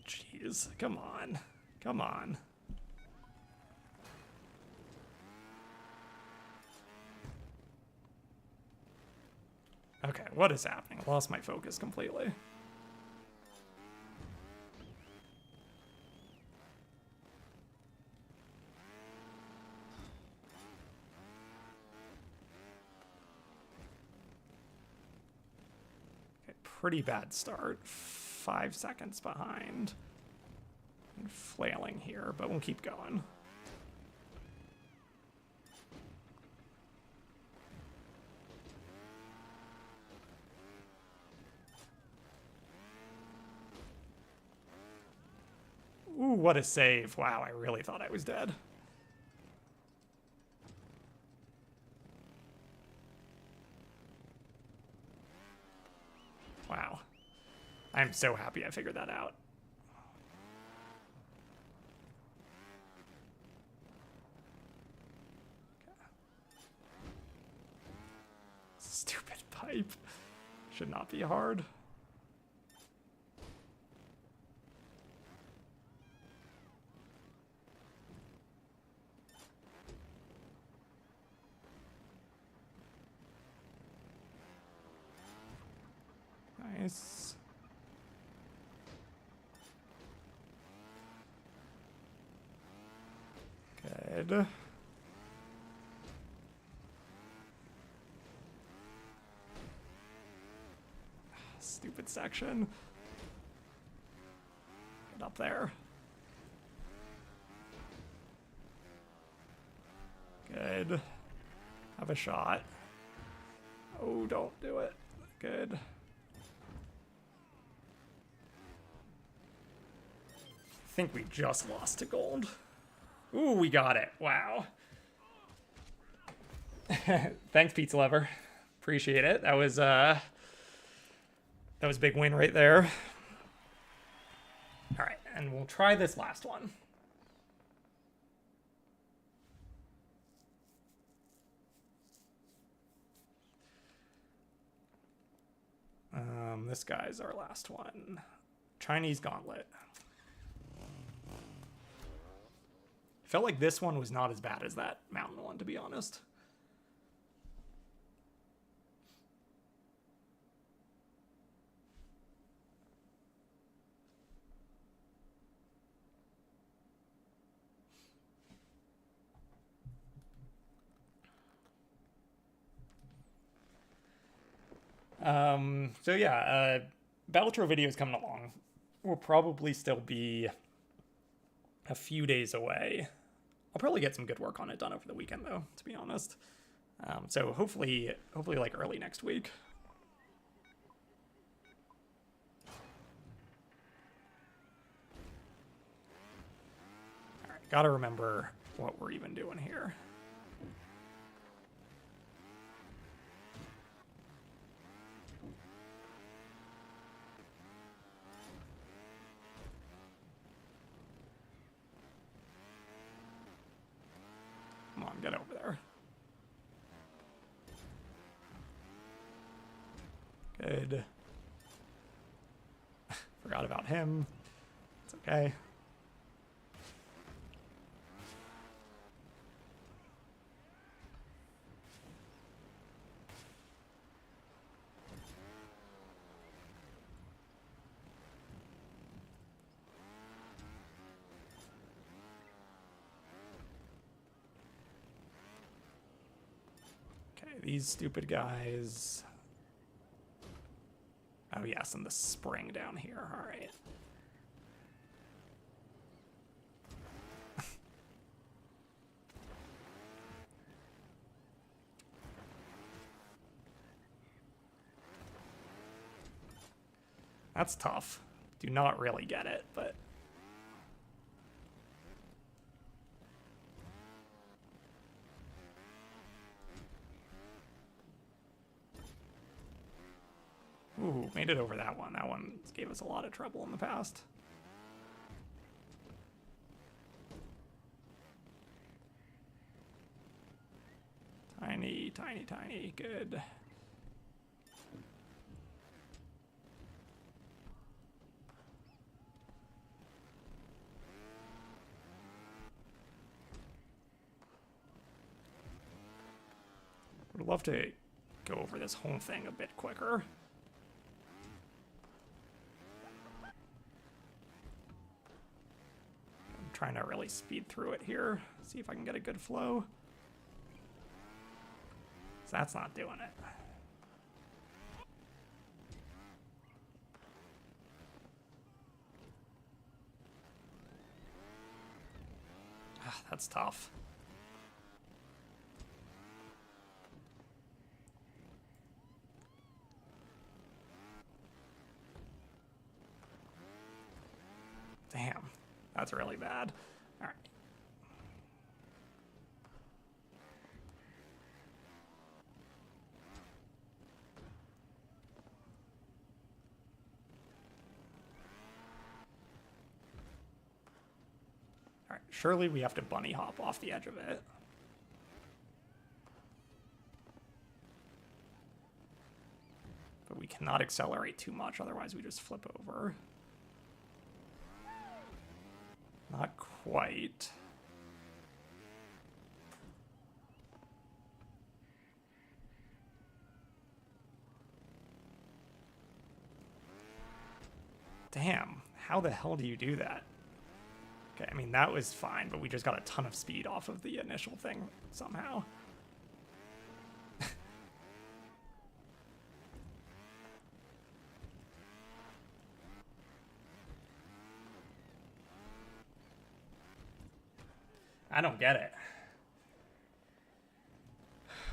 Jeez, come on. Come on. Okay, what is happening? I lost my focus completely. Okay, pretty bad start. 5 seconds behind. And flailing here, but we'll keep going. Ooh, what a save. Wow, I really thought I was dead. Wow. I'm so happy I figured that out. Stupid pipe. Should not be hard. Nice. Good. Stupid section. Get up there. Good. Have a shot. Oh, don't do it. Good. I think we just lost to gold. Ooh, we got it. Wow. Thanks, Pizza Lover. Appreciate it. That was a big win right there. All right, and we'll try this last one. This guy's our last one. Chinese Gauntlet. Felt like this one was not as bad as that mountain one, to be honest. So yeah, Battletro video is coming along. We'll probably still be a few days away. I'll probably get some good work on it done over the weekend, though, to be honest. So hopefully like early next week. All right, gotta remember what we're even doing here. Come on, get over there. Good. Forgot about him. It's okay. these stupid guys. Oh yes, and the spring down here. All right. That's tough. Do not really get it, but... Ooh, made it over that one. That one gave us a lot of trouble in the past. Tiny, tiny, tiny. Good. Would love to go over this whole thing a bit quicker. I'm trying to really speed through it here. See if I can get a good flow. So that's not doing it. That's tough. Damn, that's really bad. All right. All right, surely we have to bunny hop off the edge of it. But we cannot accelerate too much, otherwise we just flip over. Not quite. Damn, how the hell do you do that? Okay, I mean, that was fine, but we just got a ton of speed off of the initial thing somehow. I don't get it.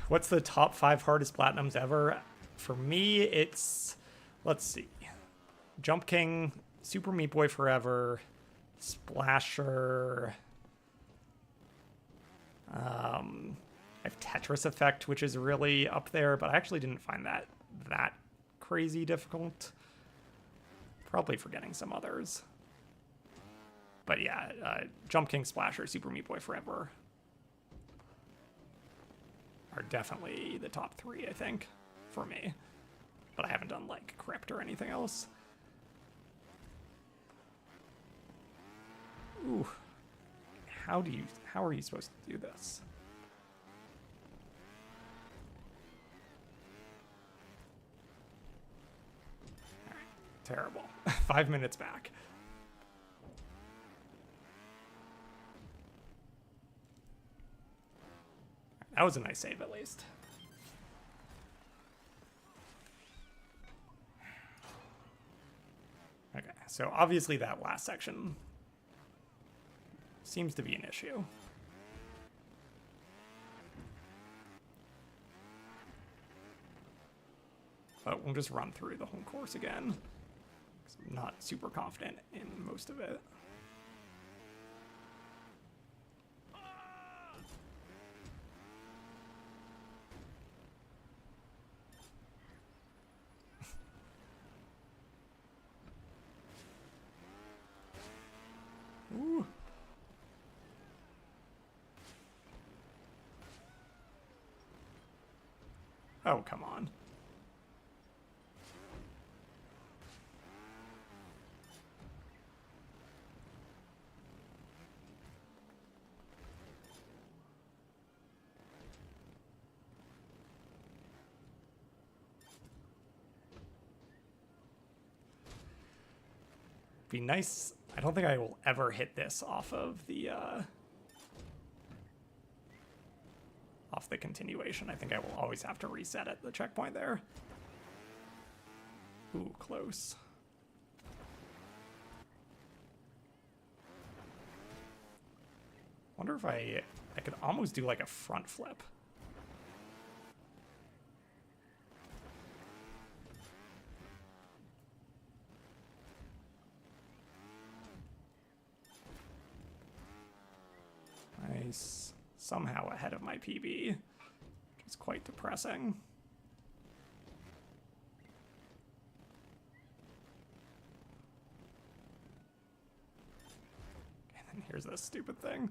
What's the top 5 hardest platinums ever? For me, it's, let's see. Jump King, Super Meat Boy Forever, Splasher. I have Tetris Effect, which is really up there, but I actually didn't find that crazy difficult. Probably forgetting some others. But yeah, Jump King, Splasher, Super Meat Boy Forever are definitely the top 3, I think, for me. But I haven't done, like, Crypt or anything else. Ooh. How are you supposed to do this? All right, terrible. 5 minutes back. That was a nice save, at least. Okay, so obviously that last section seems to be an issue. But we'll just run through the whole course again, 'cause I'm not super confident in most of it. Ooh. Oh, come on. Be nice. I don't think I will ever hit this off of the off the continuation. I think I will always have to reset at the checkpoint there. Ooh, close. Wonder if I could almost do like a front flip. Nice. Somehow ahead of my PB, which is quite depressing. And then here's this stupid thing.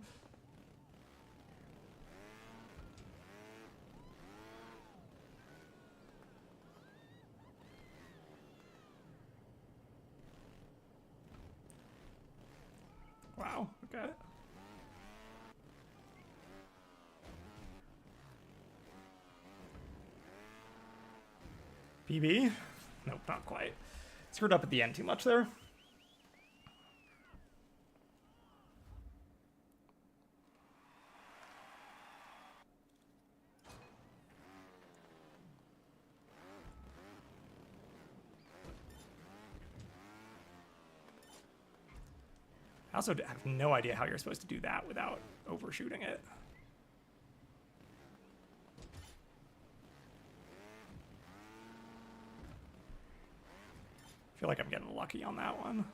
Wow, okay. PB? Nope, not quite. Screwed up at the end too much there. I also have no idea how you're supposed to do that without overshooting it. I feel like I'm getting lucky on that one.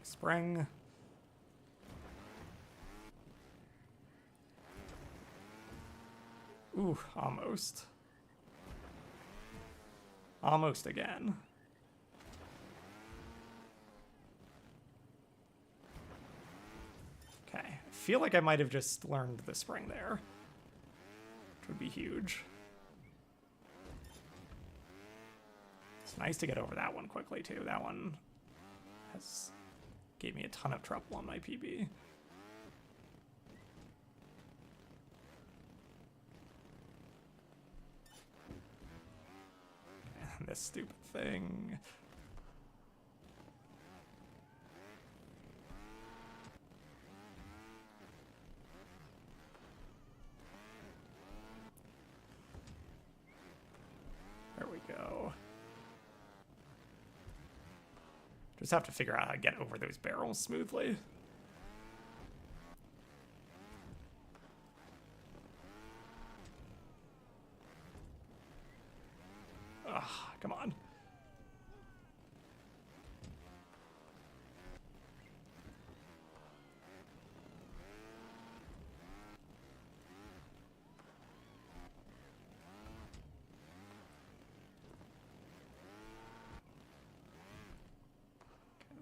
Spring. Ooh, almost. Almost again. Okay, I feel like I might have just learned the spring there, which would be huge. It's nice to get over that one quickly, too. That one gave me a ton of trouble on my PB. And this stupid thing. There we go. Just have to figure out how to get over those barrels smoothly. Ugh, come on.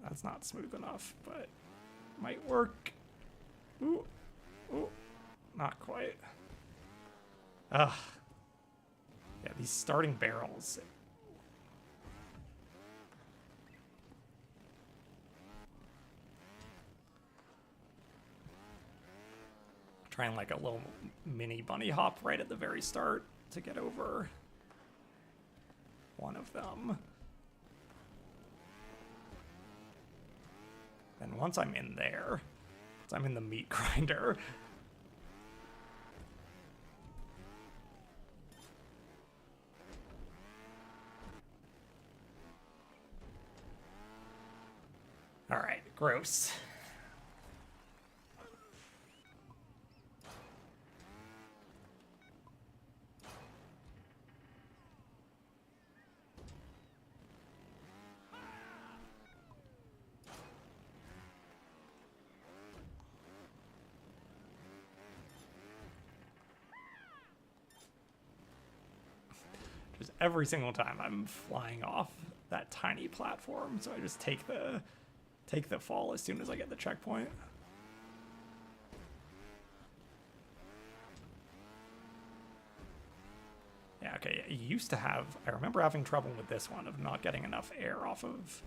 That's not smooth enough, but might work. Ooh, ooh, not quite. Ugh. Yeah, these starting barrels. Trying like a little mini bunny hop right at the very start to get over one of them. And once I'm in there, once I'm in the meat grinder, all right, gross. Just every single time I'm flying off that tiny platform, so I just take the fall as soon as I get the checkpoint. Okay, it used to have... I remember having trouble with this one of not getting enough air off of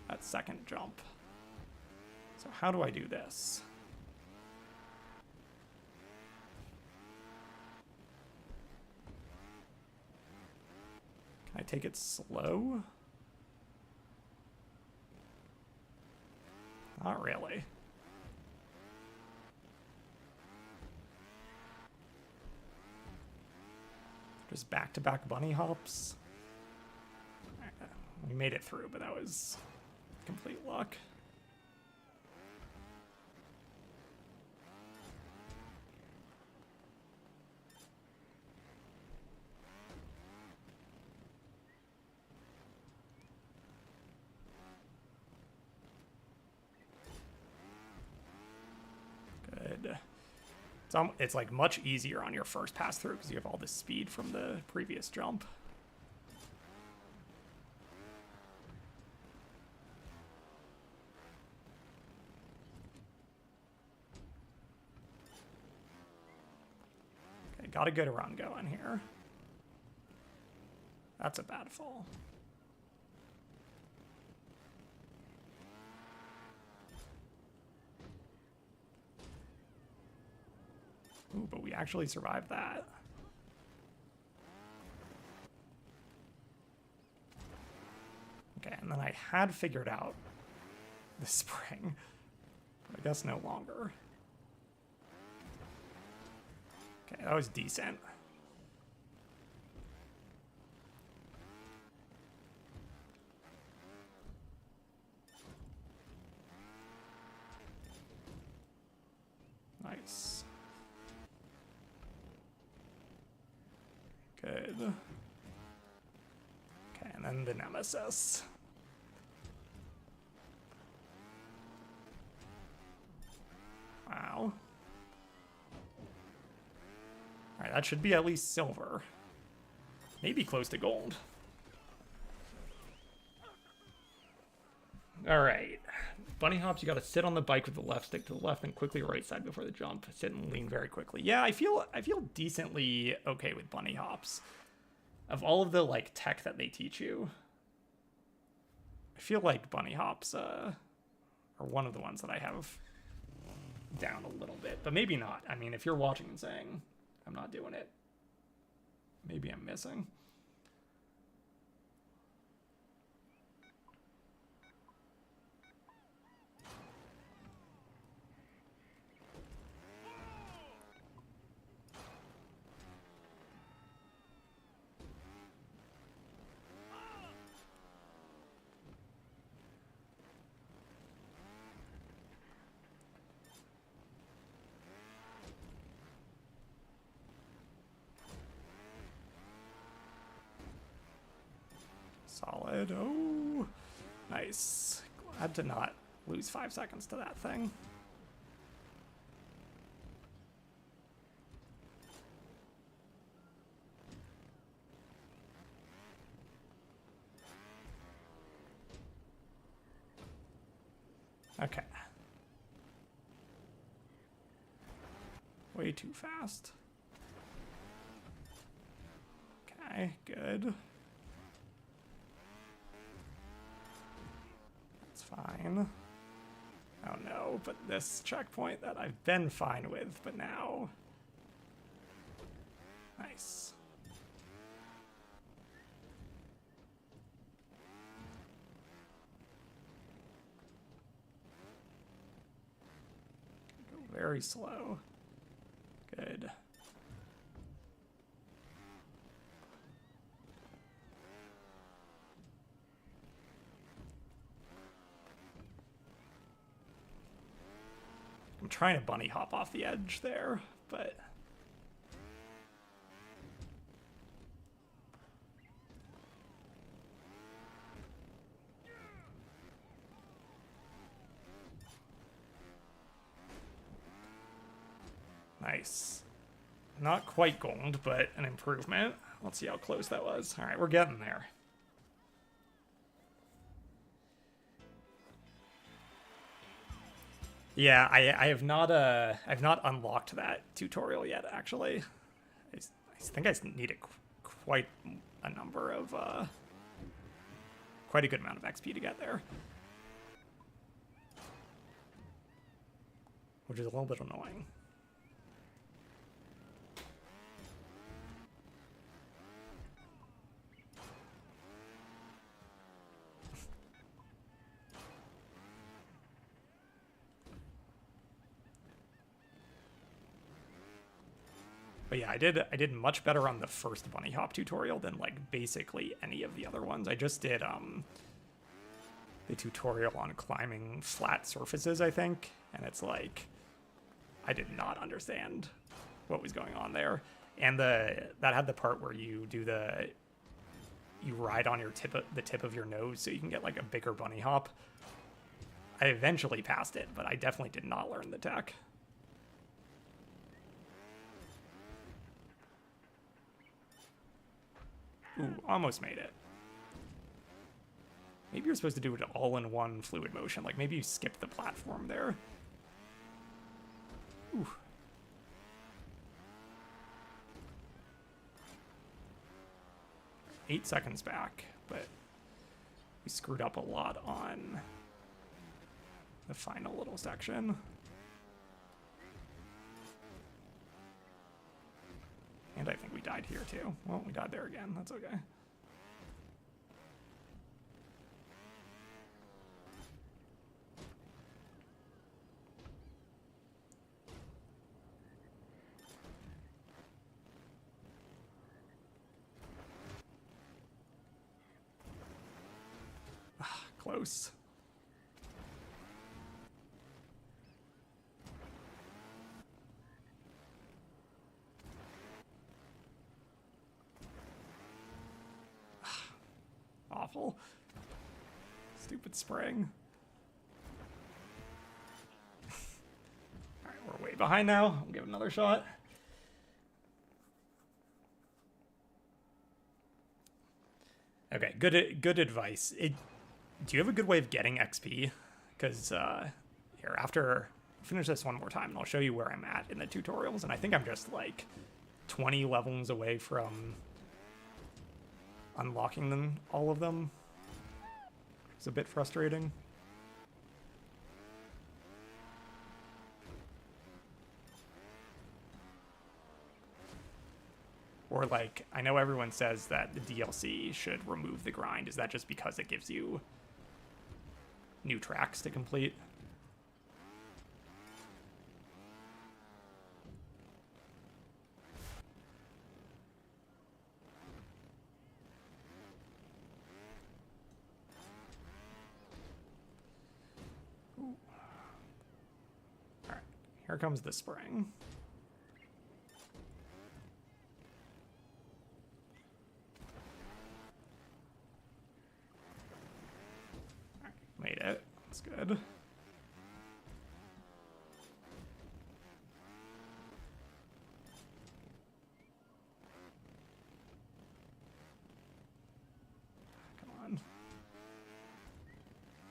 that second jump. So how do I do this? Can I take it slow? Not really. Just back-to-back bunny hops. We made it through, but that was complete luck. Good. It's like much easier on your first pass through because you have all this speed from the previous jump. Okay, got a good run going here. That's a bad fall. Ooh, but we actually survived that. Okay, and then I had figured out the spring, but I guess no longer. Okay, that was decent. Nice. Good. Okay, and then the Nemesis. Wow. Alright, that should be at least silver. Maybe close to gold. Alright. Bunny hops, you gotta sit on the bike with the left stick to the left and quickly right side before the jump. Sit and lean very quickly. Yeah, I feel decently okay with bunny hops. Of all of the like tech that they teach you, I feel like bunny hops are one of the ones that I have down a little bit, but maybe not. I mean, if you're watching and saying I'm not doing it, maybe I'm missing. Solid. Oh, nice. Glad to not lose 5 seconds to that thing. Okay. Way too fast. Okay, good. Fine. Oh no, but this checkpoint that I've been fine with, but now... Nice. Go very slow. Good. I'm trying to bunny hop off the edge there, but... Nice. Not quite gold, but an improvement. Let's see how close that was. All right, we're getting there. Yeah, I've not unlocked that tutorial yet, actually. think I need quite a number of, quite a good amount of XP to get there. Which is a little bit annoying. But yeah, I did much better on the first bunny hop tutorial than like basically any of the other ones. I just did the tutorial on climbing flat surfaces, I think, and it's like I did not understand what was going on there. And that had the part where you do you ride on the tip of your nose so you can get like a bigger bunny hop. I eventually passed it, but I definitely did not learn the tech. Ooh, almost made it. Maybe you're supposed to do it all in one fluid motion. Like maybe you skip the platform there. Ooh. Eight seconds back, but we screwed up a lot on the final little section. And I think we died here too. Well, we died there again. That's okay. Close. Awful. Stupid spring. Alright, we're way behind now. I'll give it another shot. Okay, good advice. Do you have a good way of getting XP? Because here, after I finish this one more time, and I'll show you where I'm at in the tutorials, and I think I'm just like 20 levels away from unlocking them, all of them. It's a bit frustrating. Or like, I know everyone says that the DLC should remove the grind. Is that just because it gives you new tracks to complete? Alright, here comes the spring. Made it. That's good. Come on.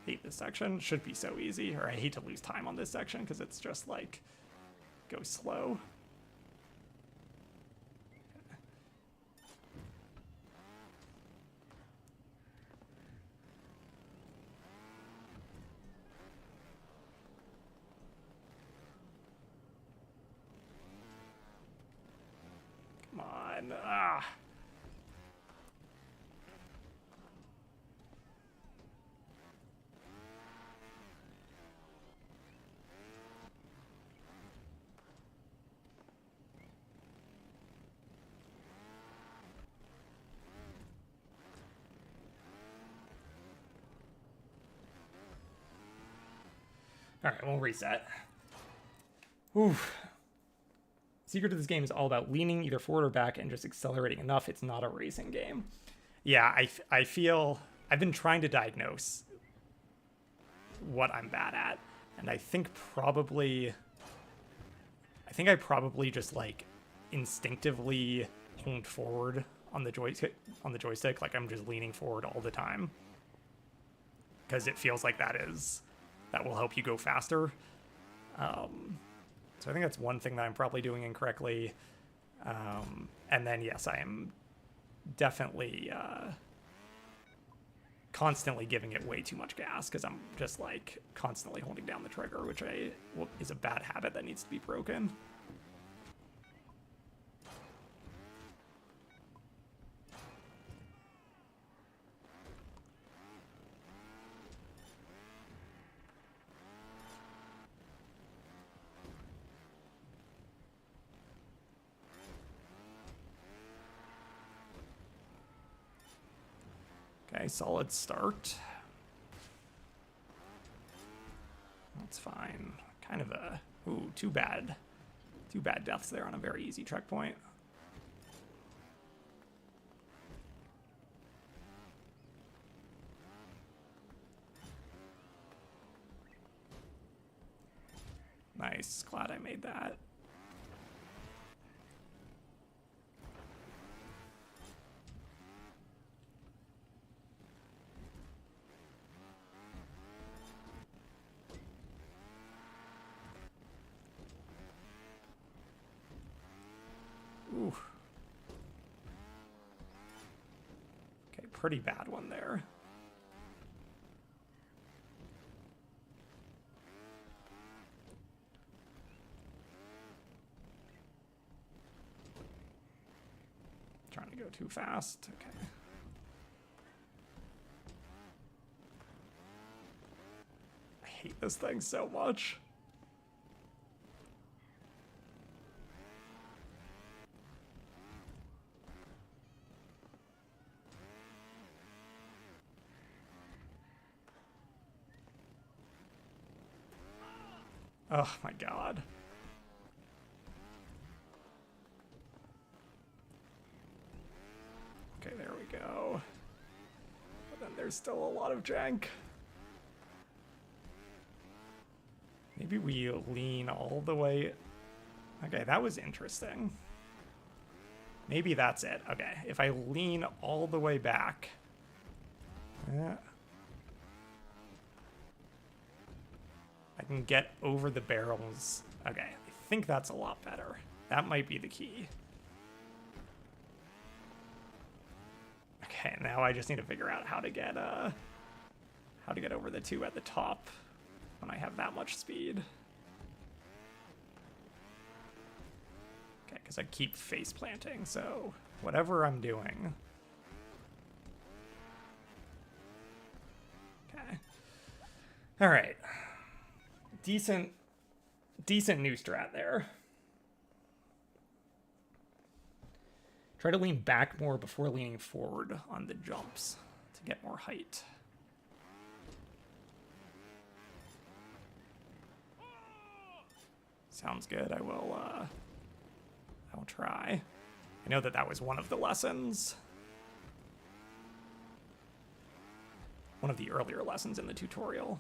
Hate this section. Should be so easy. Or I hate to lose time on this section because it's just like go slow. Ah. All right, we'll reset. Oof. Secret of this game is all about leaning either forward or back and just accelerating enough. It's not a racing game. Yeah, I feel I've been trying to diagnose what I'm bad at, and I think I probably just like instinctively honed forward on the joystick, like I'm just leaning forward all the time because it feels like that will help you go faster. So I think that's one thing that I'm probably doing incorrectly. And then, yes, I am definitely constantly giving it way too much gas because I'm just like constantly holding down the trigger, which is a bad habit that needs to be broken. Okay, solid start. That's fine. Kind of a... Ooh, too bad. Two bad deaths there on a very easy checkpoint. Nice. Glad I made that. Ooh. Okay, pretty bad one there. Trying to go too fast. Okay. I hate this thing so much. Oh my god. Okay, there we go. But then there's still a lot of jank. Maybe we lean all the way... Okay, that was interesting. Maybe that's it. Okay, if I lean all the way back... I can get over the barrels. Okay, I think that's a lot better. That might be the key. Okay, now I just need to figure out how to get over the two at the top when I have that much speed. Okay, because I keep face planting, so whatever I'm doing. Okay. All right. Decent new strat there. Try to lean back more before leaning forward on the jumps to get more height. Sounds good. I will try. I know that was one of the lessons. One of the earlier lessons in the tutorial.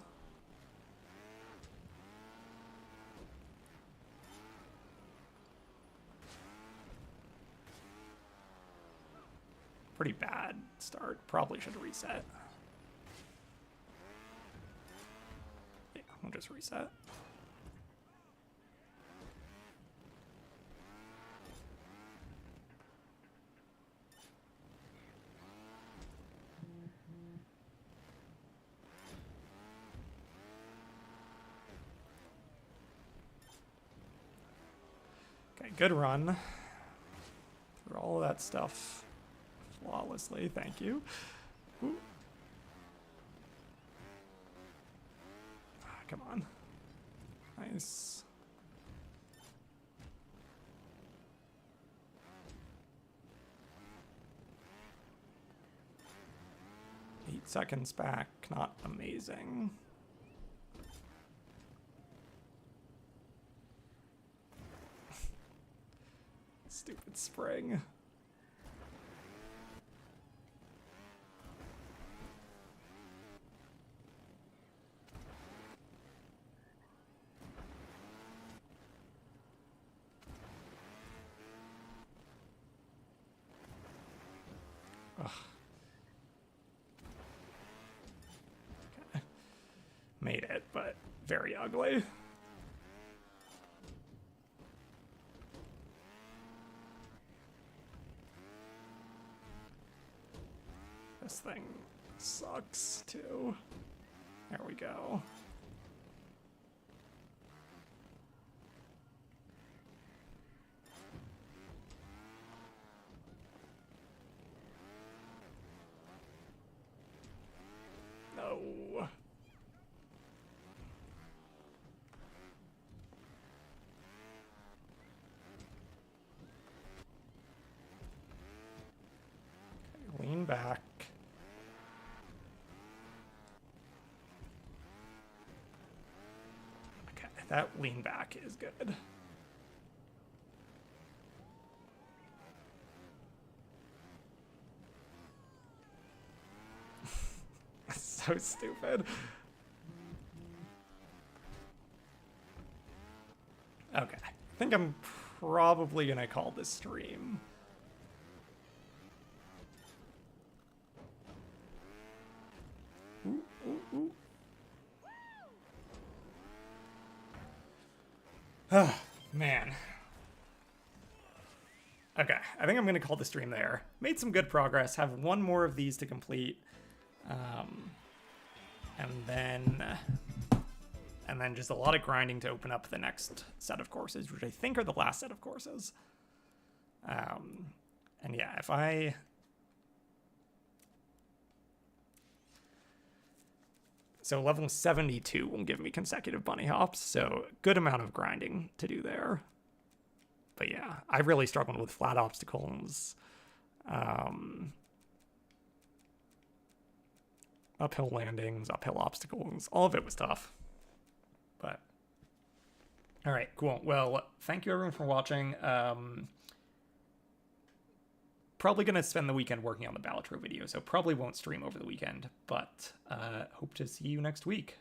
Pretty bad start. Probably should reset. Yeah, we'll just reset. Okay, good run. Through all of that stuff. Flawlessly, thank you. Ooh. Come on. Nice. Eight seconds back, not amazing. Stupid spring. Ugh. Okay. Made it, but very ugly. This thing sucks, too. There we go. No. Okay, lean back. Okay, that lean back is good. So stupid. Okay, I think I'm probably gonna call this stream. Ooh, ooh, ooh. Oh, man. Okay, I think I'm gonna call the stream there. Made some good progress, have one more of these to complete. And then just a lot of grinding to open up the next set of courses, which I think are the last set of courses. And yeah, if I... So level 72 will give me consecutive bunny hops, so good amount of grinding to do there. But yeah, I really struggled with flat obstacles. Uphill landings, uphill obstacles, all of it was tough. But, all right, cool. Well, thank you everyone for watching. Probably going to spend the weekend working on the Balatro video, so probably won't stream over the weekend, but hope to see you next week.